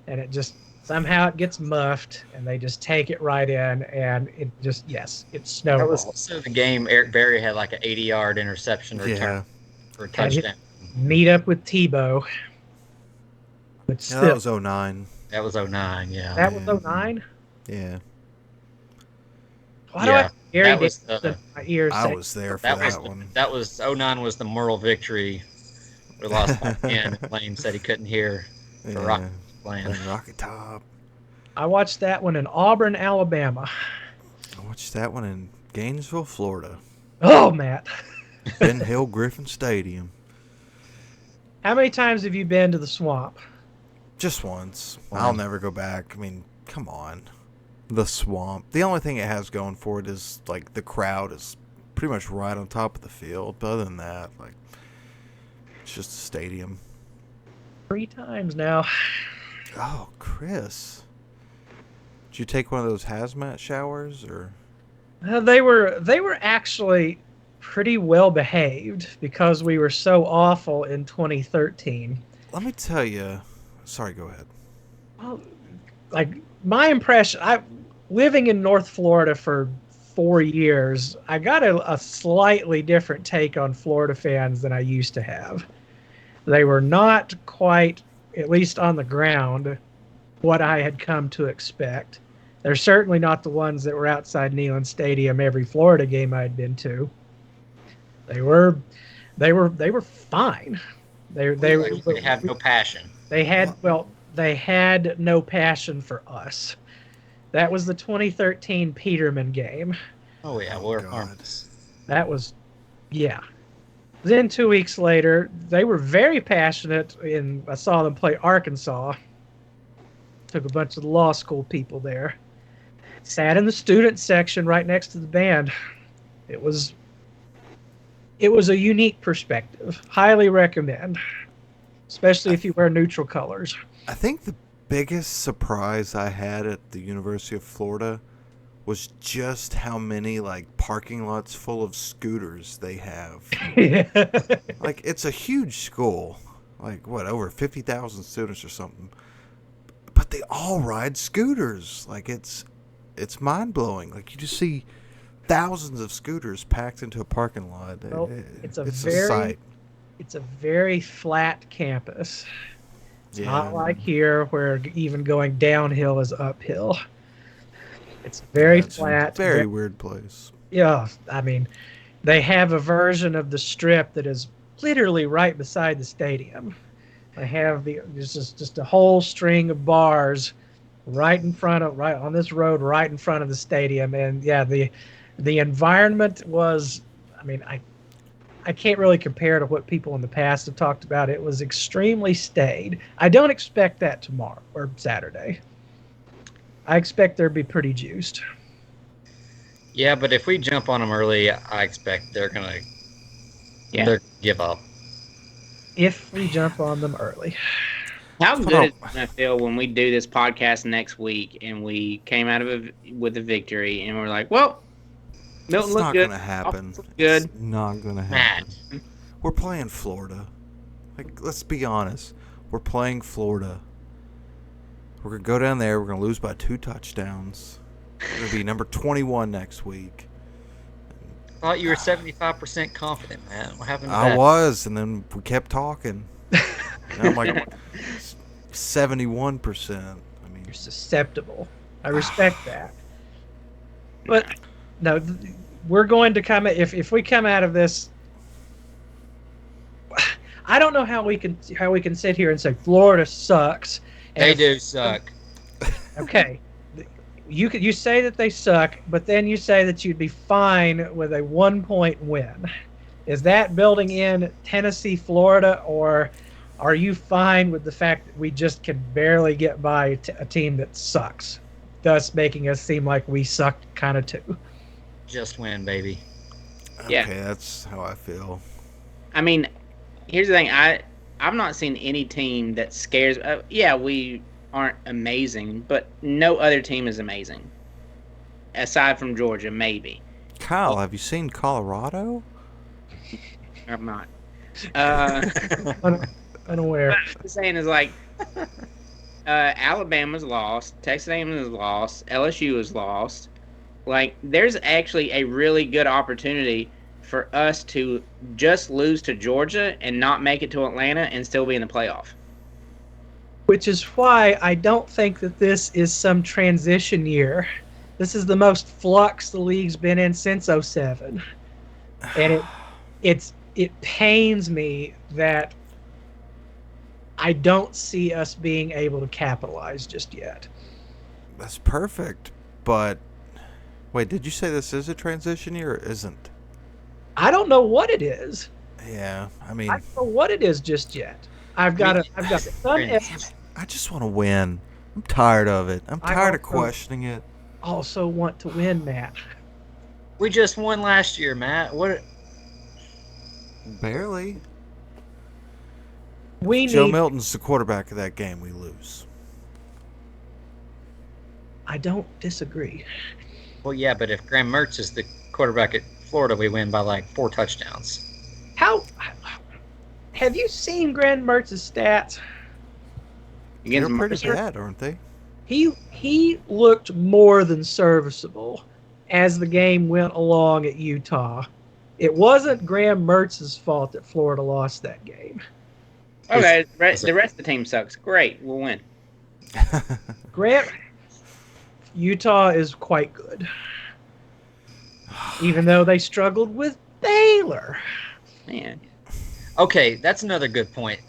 and it just somehow it gets muffed, and they just take it right in, and it just it snowballs. That was also the game. Eric Berry had like an 80-yard interception return for a touchdown. Meet up with Tebow. But still, that was 09. That was 09, yeah. That was 09? Yeah. Why do I Gary that was my ears? I was there for that one. That was 09 was the moral victory. We lost by 10. Lane said he couldn't hear the Rocket playing. Rocket Top. I watched that one in Auburn, Alabama. I watched that one in Gainesville, Florida. Oh, Matt. Ben Hill Griffin Stadium. How many times have you been to the Swamp? Just once. I'll never go back. I mean, come on. The Swamp. The only thing it has going for it is, like, the crowd is pretty much right on top of the field. But other than that, like, it's just a stadium. 3 times now. Oh, Chris. Did you take one of those hazmat showers, or? They were actually pretty well behaved because we were so awful in 2013. Let me tell you. Sorry, go ahead. Well, like, my impression, living in North Florida for 4 years, I got a slightly different take on Florida fans than I used to have. They were not quite, at least on the ground, what I had come to expect. They're certainly not the ones that were outside Neyland Stadium every Florida game I'd been to. They were fine. They had no passion. They had no passion for us. That was the 2013 Peterman game. Oh yeah, we're harmless. That was, yeah. Then 2 weeks later, they were very passionate. I saw them play Arkansas. Took a bunch of the law school people there. Sat in the student section right next to the band. It was a unique perspective. Highly recommend, especially if you wear neutral colors. I think the biggest surprise I had at the University of Florida was just how many, like, parking lots full of scooters they have. Like, it's a huge school. Like, what, over 50,000 students or something. But they all ride scooters. Like, it's mind-blowing. Like, you just see thousands of scooters packed into a parking lot. Well, it's a sight. It's a very flat campus. It's not like here where even going downhill is uphill. It's very flat. Very weird place. Yeah, I mean, they have a version of the Strip that is literally right beside the stadium. They have there's just a whole string of bars right on this road right in front of the stadium, and yeah, the environment was, I mean, I can't really compare to what people in the past have talked about. It was extremely staid. I don't expect that tomorrow or Saturday. I expect they'll be pretty juiced. Yeah, but if we jump on them early, I expect they're gonna give up. If we jump on them early. How good is it going to feel when we do this podcast next week and we came out of with a victory and we're like, well, Milton looked good. It's not going to happen. Good. It's not going to happen. We're playing Florida. Like, let's be honest. We're playing Florida. We're going to go down there. We're going to lose by 2 touchdowns. We're going to be number 21 next week. I thought you were 75% confident, man. What happened to I that? was, and then we kept talking. And I'm like 71%. I mean, You're susceptible. I respect that. But no, we're going to come if we come out of this. I don't know how we can sit here and say Florida sucks. They do suck. Okay. You say that they suck, but then you say that you'd be fine with a 1-point win. Is that building in Tennessee, Florida, or are you fine with the fact that we just can barely get by a team that sucks, thus making us seem like we sucked kind of too? Just win, baby. okay, that's how I feel. I mean, here's the thing. I've not seen any team that scares. Yeah, we aren't amazing, but no other team is amazing aside from Georgia, maybe. Kyle, have you seen Colorado? I'm not. Uh, Unaware. what I'm saying is like Alabama's lost, Texas A&M is lost, LSU is lost. Like, there's actually a really good opportunity for us to just lose to Georgia and not make it to Atlanta and still be in the playoff. Which is why I don't think that this is some transition year. This is the most flux the league's been in since '07. And it pains me that I don't see us being able to capitalize just yet. That's perfect. But wait, did you say this is a transition year or isn't? I don't know what it is. Yeah, I mean, I don't know what it is just yet. I've got some I just want to win. I'm tired of it. I'm tired of also- questioning it. also want to win, Matt. We just won last year, Matt. What? Barely. We Joe need. Milton's the quarterback of that game. We lose. I don't disagree. Well, yeah, but if Graham Mertz is the quarterback at Florida, we win by like 4 touchdowns. How have you seen Grand Mertz's stats? They're Against pretty Mercer. bad, aren't they? He looked more than serviceable as the game went along at Utah. It wasn't Graham Mertz's fault that Florida lost that game. Okay, the rest of the team sucks. Great, we'll win. Utah is quite good, even though they struggled with Baylor. Man, Okay, that's another good point.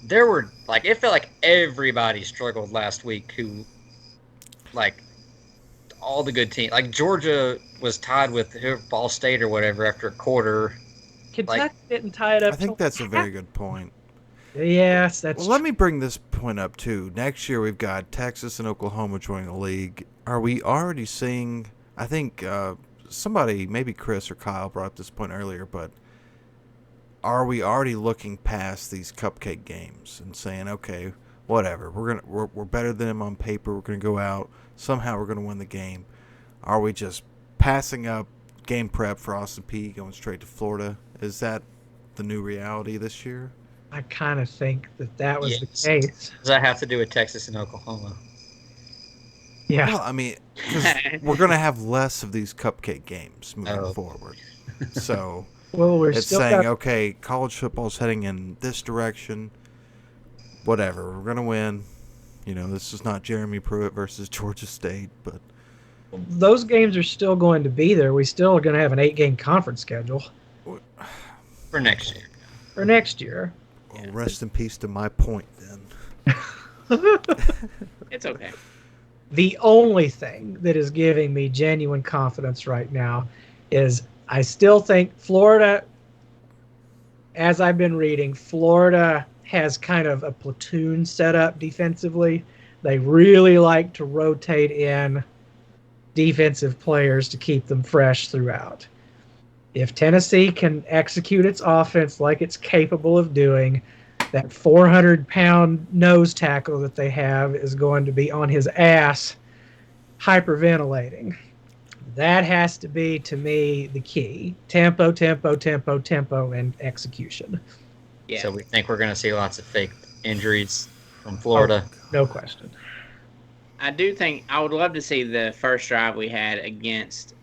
There were like it felt like everybody struggled last week. Who, like, all the good teams. Like Georgia was tied with Ball State or whatever after a quarter. Kentucky didn't tie it up. I think till that's a half. very good point. Yes, that's Well, let me bring this point up too. Next year we've got Texas and Oklahoma joining the league. Are we already seeing? I think somebody, maybe Chris or Kyle, brought up this point earlier, but are we already looking past these cupcake games and saying, okay, whatever, we're better than them on paper. We're gonna go out somehow. We're gonna win the game. Are we just passing up game prep for Austin Peay, going straight to Florida? Is that the new reality this year? I kind of think that was Yes. the case. Does that have to do with Texas and Oklahoma? Yeah. Well, I mean, 'cause we're going to have less of these cupcake games moving Oh. forward. So Well, we're it's still saying, got, okay, college football's heading in this direction. Whatever, we're going to win. You know, this is not Jeremy Pruitt versus Georgia State, but those games are still going to be there. We still are going to have an 8-game conference schedule For next year. for next year. well, rest in peace to my point then. it's okay. The only thing that is giving me genuine confidence right now is I still think Florida, as I've been reading, Florida has kind of a platoon set up defensively. They really like to rotate in defensive players to keep them fresh throughout. If Tennessee can execute its offense like it's capable of doing, that 400-pound nose tackle that they have is going to be on his ass hyperventilating. That has to be, to me, the key. Tempo, tempo, tempo, tempo, and execution. Yeah. So we think we're going to see lots of fake injuries from Florida. No question. I do think I would love to see the first drive we had against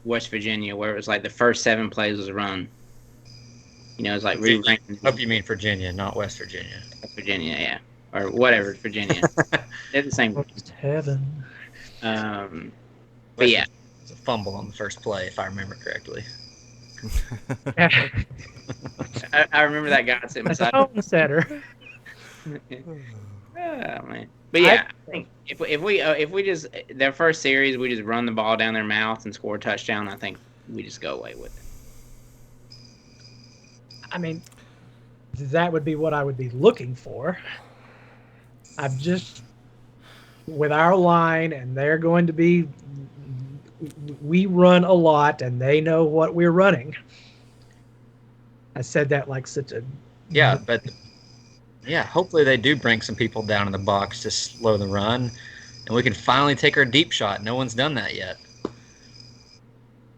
West Virginia, where it was like the first 7 plays was run. You know, it's like re-ran. Hope you mean Virginia, not West Virginia. Virginia, yeah, or whatever, Virginia. They're the same. It's heaven. But yeah, It's a fumble on the first play, if I remember correctly. I remember that guy sitting That's a beside home setter. me. Oh, man. But yeah, I think if we just their first series we just run the ball down their mouth and score a touchdown, I think we just go away with it. I mean, that would be what I would be looking for. I'm just, with our line, and they're going to be, we run a lot, and they know what we're running. I said that like such a Yeah, but yeah, hopefully they do bring some people down in the box to slow the run, and we can finally take our deep shot. No one's done that yet.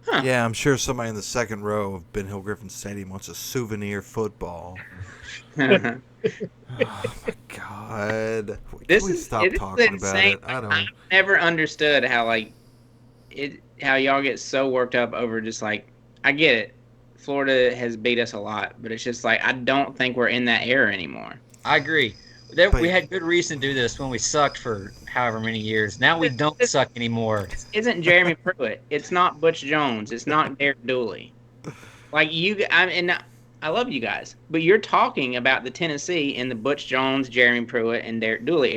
Huh. Yeah, I'm sure somebody in the second row of Ben Hill Griffin Stadium wants a souvenir football. Oh my god! Can we stop talking about it? I don't. I've never understood how how y'all get so worked up over just like I get it. Florida has beat us a lot, but it's just like I don't think we're in that era anymore. I agree. We had good reason to do this when we sucked for however many years. Now we don't suck anymore. This isn't Jeremy Pruitt. It's not Butch Jones. It's not Derek Dooley. Like I love you guys, but you're talking about the Tennessee in the Butch Jones, Jeremy Pruitt, and Derek Dooley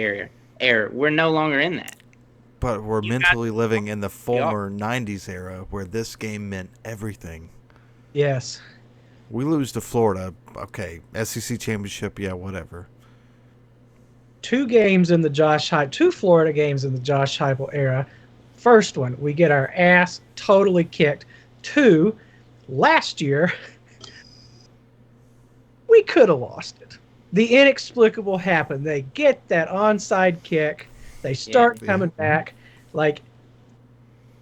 era. We're no longer in that. But we're mentally living in the former '90s era where this game meant everything. Yes. We lose to Florida. Okay, SEC championship, yeah, whatever. Two Florida games in the Josh Heupel era. First one, we get our ass totally kicked. Two, last year, we could have lost it. The inexplicable happened. They get that onside kick. They start coming back. Like,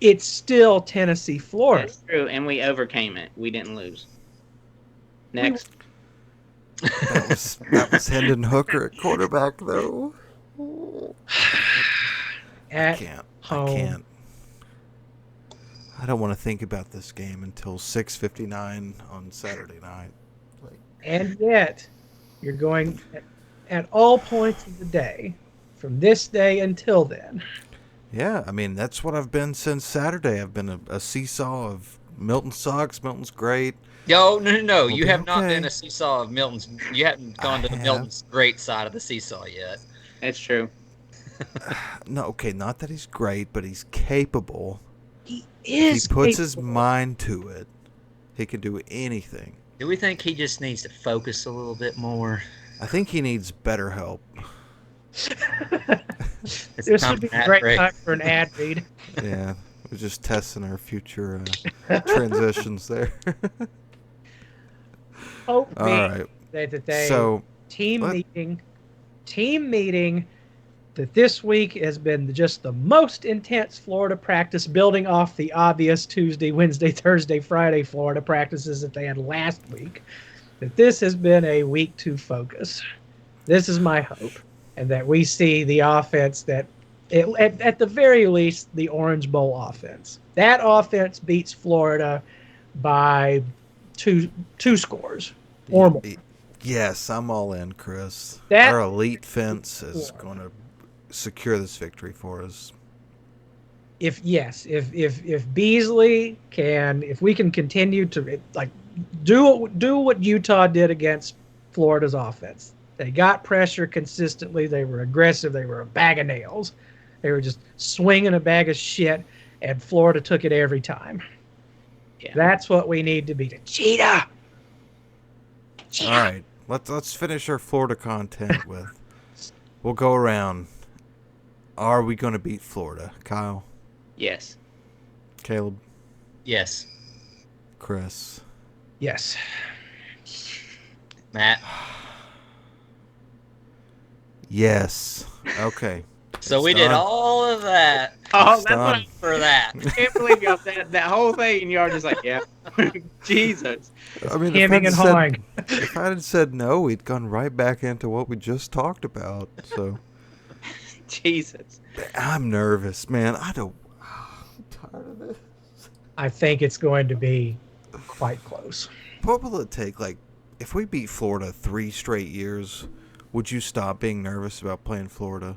it's still Tennessee, Florida. That's true, and we overcame it. We didn't lose. Next. That was Hendon Hooker at quarterback, though. I can't. I don't want to think about this game until 6:59 on Saturday night. And yet, you're going at all points of the day, from this day until then. Yeah, I mean, that's what I've been since Saturday. I've been a seesaw of Milton sucks, Milton's great. No. We'll You have not okay. been a seesaw of Milton's. You haven't gone to the Milton's great side of the seesaw yet. That's true. No, okay, not that he's great, but he's capable. He is. He puts his mind to it. He can do anything. Do we think he just needs to focus a little bit more? I think he needs better help. This would be a great time for an ad read. Yeah, we're just testing our future transitions there. All right. So team meeting. That this week has been just the most intense Florida practice, building off the obvious Tuesday, Wednesday, Thursday, Friday Florida practices that they had last week. That this has been a week to focus. This is my hope, and that we see the offense at the very least, the Orange Bowl offense. That offense beats Florida by two scores or more. Yes, I'm all in, Chris. That Our elite fence is going to secure this victory for us. If Beasley if we can continue to do what Utah did against Florida's offense. They got pressure consistently. They were aggressive. They were a bag of nails. They were just swinging a bag of shit, and Florida took it every time. Yeah. That's what we need to beat. A cheetah. All right, let's finish our Florida content with. We'll go around. Are we going to beat Florida, Kyle? Yes. Caleb? Yes. Chris? Yes. Matt? Yes. Okay. So we did all of that. Oh, that's what for that. I can't believe y'all said that whole thing, and y'all just like, yeah. Jesus. I mean, hemming and hawing. If I had said no, we'd gone right back into what we just talked about. So. Jesus. I'm nervous, man. I'm tired of this. I think it's going to be quite close. What will it take? Like, if we beat Florida 3 straight years, would you stop being nervous about playing Florida?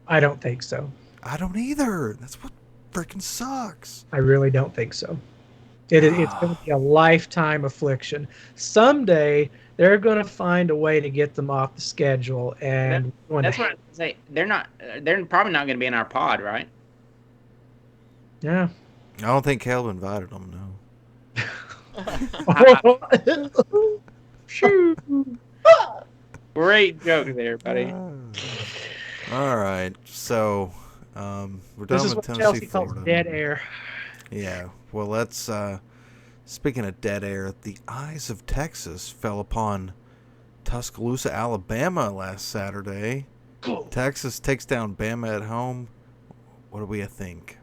I don't think so. I don't either. That's what freaking sucks. I really don't think so. It's going to be a lifetime affliction. Someday they're going to find a way to get them off the schedule, and that's what I say. They're probably not going to be in our pod, right? Yeah. I don't think Caleb invited them. No. Great joke there, buddy. All right, so we're done with Tennessee, Chelsea Florida. calls dead air. Yeah, well, let's. Speaking of dead air, the eyes of Texas fell upon Tuscaloosa, Alabama last Saturday. Texas takes down Bama at home. What do we think?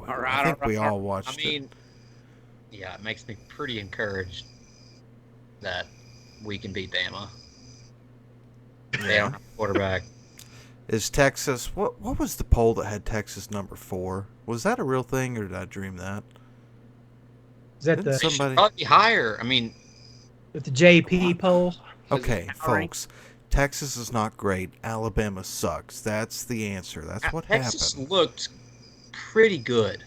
I think we all watched it. Yeah, it makes me pretty encouraged that we can beat Bama. They don't have a quarterback. Is Texas... What was the poll that had Texas number 4? Was that a real thing, or did I dream that? Is that the somebody probably higher? I mean, with the JP poll? Okay, folks. Texas is not great. Alabama sucks. That's the answer. That's what Texas happened. Looked pretty good.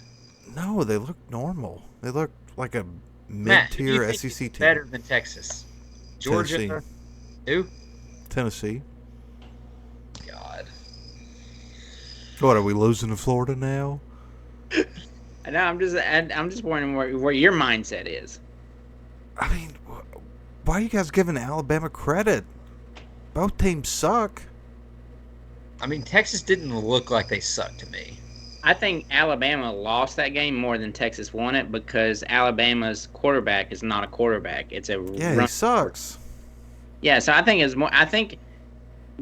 No, they look normal. They look like a mid-tier SEC team. Better than Texas. Georgia. Tennessee. Who? Tennessee. God. What, are we losing to Florida now? No, I'm just wondering where your mindset is. I mean, why are you guys giving Alabama credit? Both teams suck. I mean, Texas didn't look like they sucked to me. I think Alabama lost that game more than Texas won it because Alabama's quarterback is not a quarterback. It's a he sucks. Yeah, so I think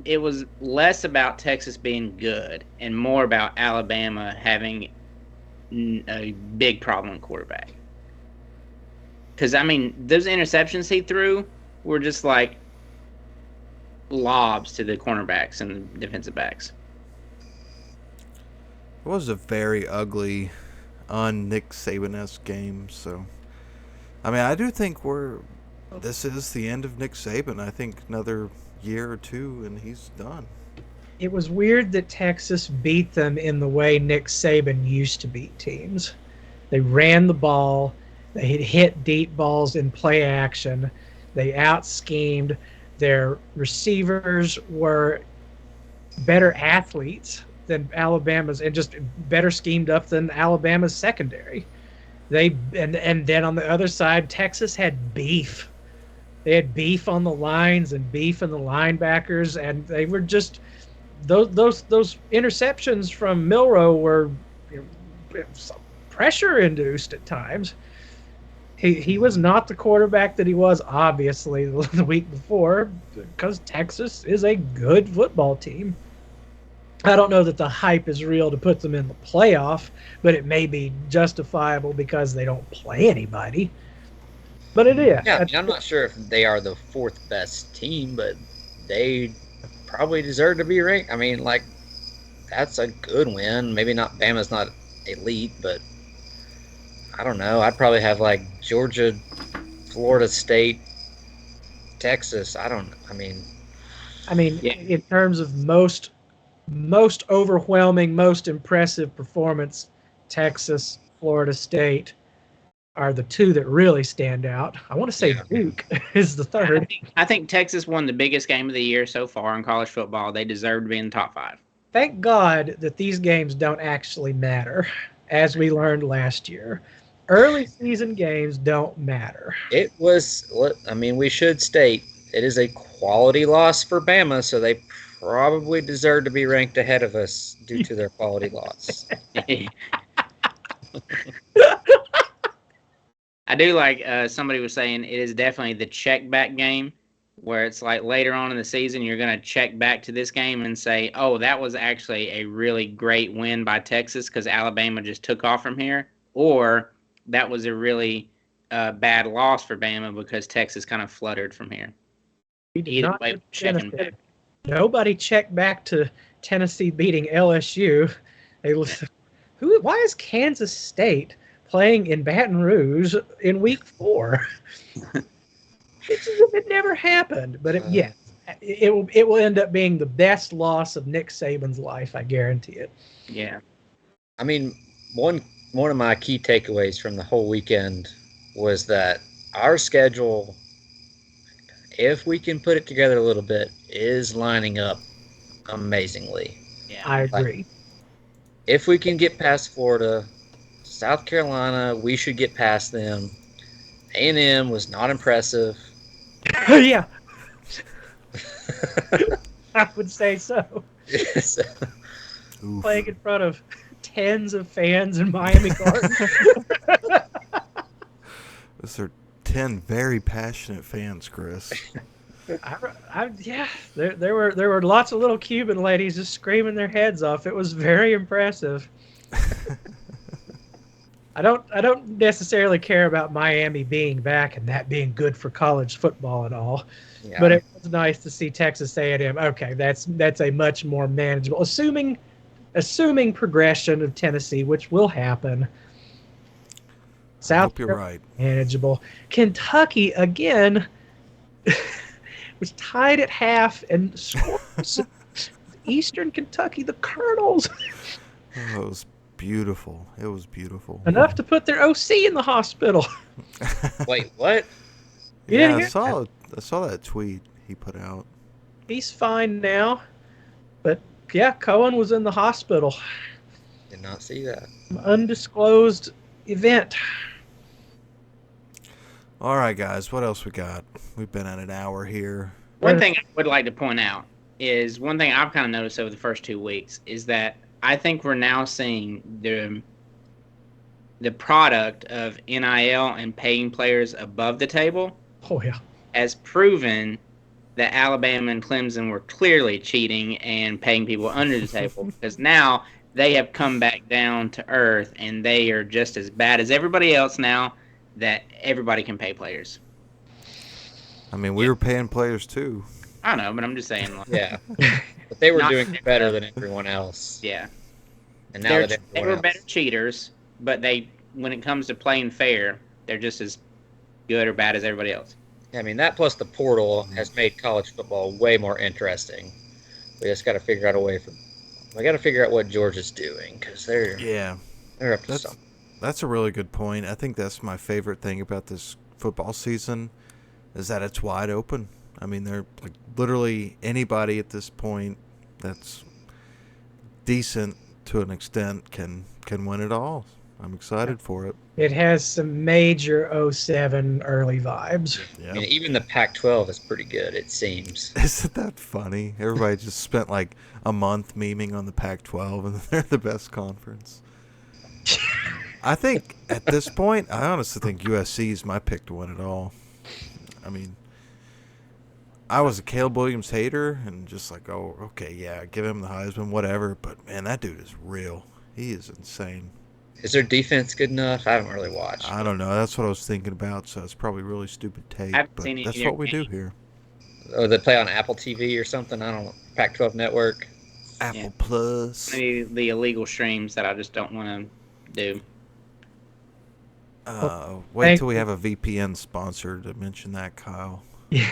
it was less about Texas being good and more about Alabama having a big problem at quarterback. Because, I mean, those interceptions he threw were just like lobs to the cornerbacks and the defensive backs. It was a very ugly, un-Nick Saban-esque game. So, I mean, I do think this is the end of Nick Saban. I think another year or two and he's done. It was weird that Texas beat them in the way Nick Saban used to beat teams. They ran the ball. They hit deep balls in play action. They out-schemed. Their receivers were better athletes than Alabama's and just better schemed up than Alabama's secondary. And then on the other side, Texas had beef. They had beef on the lines and beef in the linebackers, and they were just those interceptions from Milroe were pressure induced at times. He was not the quarterback that he was obviously the week before because Texas is a good football team. I don't know that the hype is real to put them in the playoff, but it may be justifiable because they don't play anybody. But it is. Yeah, I mean, I'm not sure if they are the fourth best team, but they probably deserve to be ranked. I mean, like, that's a good win. Maybe not Bama's not elite, but I don't know. I'd probably have like Georgia, Florida State, Texas. I mean, yeah. In terms of most overwhelming, most impressive performance, Texas, Florida State are the two that really stand out. I want to say Duke is the third. I think Texas won the biggest game of the year so far in college football. They deserve to be in the top 5. Thank God that these games don't actually matter, as we learned last year. Early season games don't matter. It was, I mean, we should state, it is a quality loss for Bama, so they probably deserve to be ranked ahead of us due to their quality loss. I do like somebody was saying it is definitely the check back game where it's like later on in the season you're going to check back to this game and say, oh, that was actually a really great win by Texas because Alabama just took off from here, or that was a really bad loss for Bama because Texas kind of fluttered from here. Either way, checking back. Nobody checked back to Tennessee beating LSU. Why is Kansas State playing in Baton Rouge in week 4? It's as if it never happened. But it will end up being the best loss of Nick Saban's life. I guarantee it. Yeah. I mean, one of my key takeaways from the whole weekend was that our schedule, if we can put it together a little bit, is lining up amazingly. Yeah, I agree. Like, if we can get past Florida, South Carolina, we should get past them. A&M was not impressive. Yeah. I would say so. Playing in front of tens of fans in Miami Gardens. Those are 10 very passionate fans, Chris. Yeah, there were lots of little Cuban ladies just screaming their heads off. It was very impressive. I don't necessarily care about Miami being back and that being good for college football and all, Yeah. but it was nice to see Texas A&M. Okay, that's a much more manageable, assuming progression of Tennessee, which will happen. I South hope you're Carolina, right. manageable. Kentucky again was tied at half and scored. Eastern Kentucky, the Colonels, Oh, it was beautiful. It was beautiful. enough to put their OC in the hospital. Wait, what? You Yeah, didn't hear? I saw that tweet he put out. He's fine now, but yeah, Cohen was in the hospital. Did not see that. Undisclosed event. All right, guys, what else we got? We've been at an hour here. One thing I would like to point out is one thing I've kind of noticed over the first 2 weeks is that I think we're now seeing the product of NIL and paying players above the table Oh yeah. has proven that Alabama and Clemson were clearly cheating and paying people under the table because now they have come back down to earth and they are just as bad as everybody else now that everybody can pay players. I mean, we were paying players too. I know, but I'm just saying. Like, Yeah. But they were Not- doing better than everyone else. yeah. And now that They everyone were else. better cheaters, but when it comes to playing fair, they're just as good or bad as everybody else. I mean, that plus the portal has made college football way more interesting. We just got to figure out a way for. We got to figure out what Georgia's doing because they're up to something. That's a really good point. I think that's my favorite thing about this football season is that it's wide open. I mean, they're like literally anybody at this point that's decent to an extent can win it all. I'm excited for it. It has some major 07 early vibes. Yeah. I mean, even the Pac-12 is pretty good. It seems. Isn't that funny? Everybody just spent like a month memeing on the Pac-12 and they're the best conference. I think at this point, I honestly think USC is my pick to win it all. I mean, I was a Caleb Williams hater and just like, oh, okay, yeah, give him the Heisman, whatever. But man, that dude is real. He is insane. Is their defense good enough? I haven't really watched. I don't know. That's what I was thinking about. So it's probably really stupid take, I haven't but seen any that's of their what we do games. here. Or they play on Apple TV or something. I don't know. Pac-12 Network. Apple Yeah. Plus. Maybe the illegal streams that I just don't want to do. Wait till we have a VPN sponsor to mention that, Kyle. Yeah.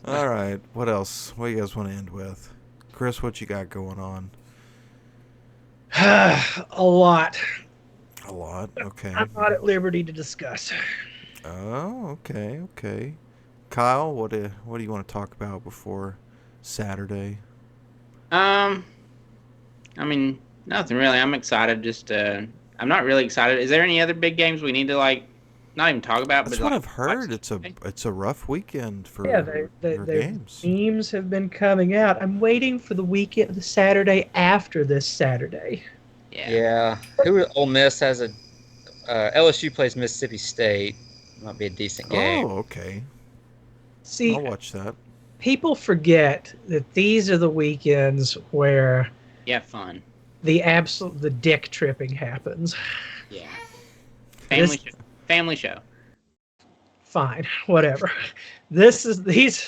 All right. What else? What do you guys want to end with? Chris, what you got going on? A lot. A lot. Okay. I'm not at liberty to discuss. Oh, okay. Kyle, what do you want to talk about before Saturday? I mean, nothing really. I'm excited. Just I'm not really excited. Is there any other big games we need to not even talk about? That's but what like, I've heard. watch? It's a rough weekend for Yeah, for the games. memes have been coming out. I'm waiting for the weekend, the Saturday after this Saturday. Yeah. Ole Miss has a LSU plays Mississippi State. Might be a decent game. Oh, okay. See, I'll watch that. people forget that these are the weekends where Yeah, fun. the dick tripping happens. Yeah. This- Family show. Fine, whatever. These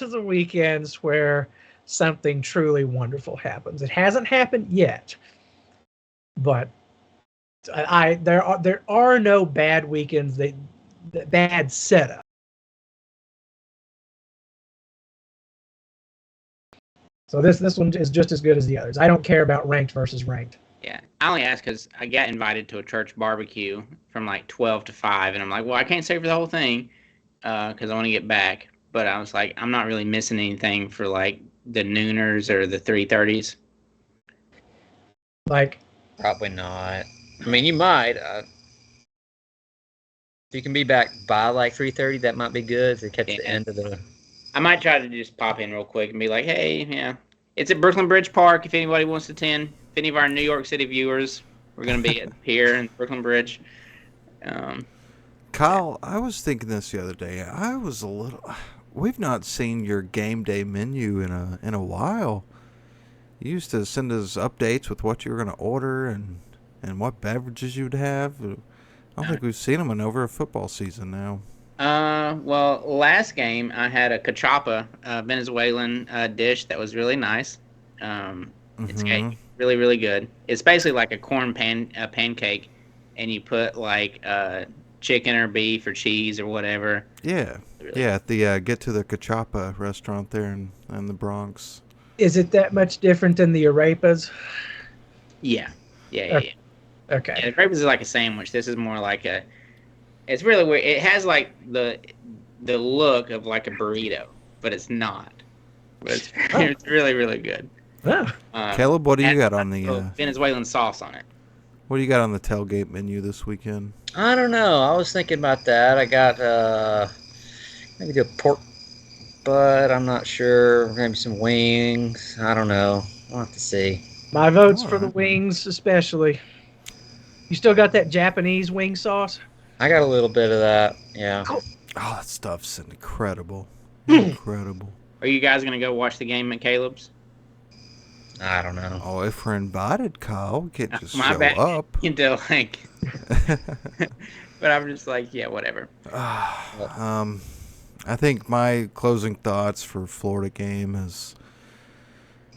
are the weekends where something truly wonderful happens. It hasn't happened yet, but there are no bad weekends. The bad setup. So this one is just as good as the others. I don't care about ranked versus ranked. Yeah. I only asked because I got invited to a church barbecue from like 12 to 5, and I'm like, well, I can't stay for the whole thing because I want to get back. But I was like, I'm not really missing anything for like the nooners or the 3:30s. Like, Probably not. I mean, you might. If you can be back by like 3:30, that might be good to catch the Yeah. end of the. I might try to just pop in real quick and be like, hey, yeah, it's at Brooklyn Bridge Park if anybody wants to attend. If any of our New York City viewers, we're going to be at here in Brooklyn Bridge. Kyle, I was thinking this the other day. We've not seen your game day menu in a while. You used to send us updates with what you were going to order and what beverages you'd have. I don't think we've seen them in over a football season now. Well, last game I had a cachapa, Venezuelan dish that was really nice. It's really, really good. It's basically like a pancake, and you put like chicken or beef or cheese or whatever. Yeah, Really yeah. At the Get to the Cachapa restaurant there in the Bronx. Is it that much different than the arepas? Yeah. Okay. Yeah, the crepes is like a sandwich. This is more like a. It's really weird. It has like the look of like a burrito, but it's not. But it's really, really good. Oh. Caleb, what do you got on the Venezuelan sauce on it? what do you got on the tailgate menu this weekend? I don't know. I was thinking about that. I got maybe the pork butt. I'm not sure. Maybe some wings. I don't know. I'll have to see. My vote's for the Alright. wings, especially. You still got that Japanese wing sauce? I got a little bit of that. Yeah. Oh, that stuff's incredible. Incredible. Are you guys gonna go watch the game at Caleb's? I don't know. Oh, if we're invited, Kyle, we can't just My show bad. up. You know, like. But I'm just like, yeah, whatever. I think my closing thoughts for Florida game is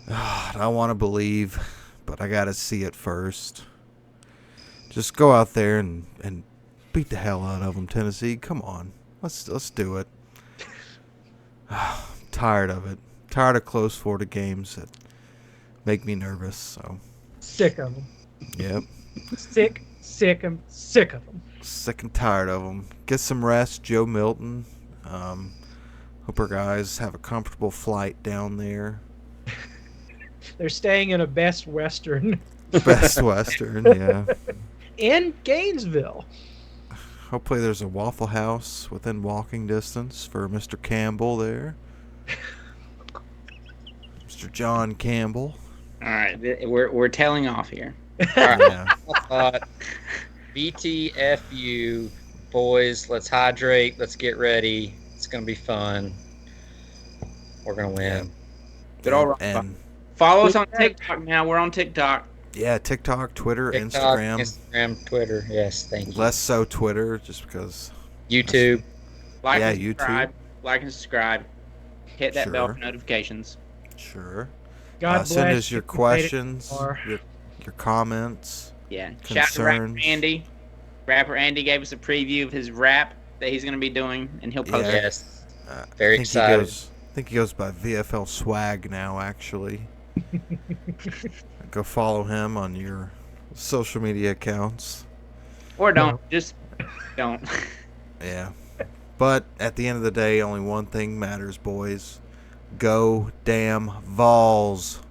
I want to believe, but I got to see it first. Just go out there and beat the hell out of them, Tennessee. Come on. Let's do it. I'm tired of it. Tired of close Florida games that make me nervous. So, Sick of them. yep. Sick of them. Sick and tired of them. Get some rest, Joe Milton. Hope our guys have a comfortable flight down there. They're staying in a Best Western Best Western, yeah. in Gainesville. Hopefully there's a Waffle House within walking distance for Mr. Campbell there. Mr. John Campbell. All right, we're tailing off here. Yeah. I thought VTFU, boys. Let's hydrate. Let's get ready. It's gonna be fun. We're gonna win. Good all right. And Follow us on TikTok now. We're on TikTok. yeah, TikTok, Twitter, TikTok, Instagram. Twitter. Yes, thank you. Less so Twitter, just because. YouTube. Like Yeah, and subscribe. YouTube. Like and subscribe. Hit that bell Sure. for notifications. Sure. God bless. Send us your you. You made it questions, far. your comments. Yeah. Shout out to Rapper Concerns. Andy. Rapper Andy gave us a preview of his rap that he's going to be doing, and he'll post Yeah. it. Yes. I Very think excited. I think he goes by VFL Swag now, actually. Go follow him on your social media accounts. Or don't. Just don't. Yeah. But at the end of the day, only one thing matters, boys. Go damn Vols.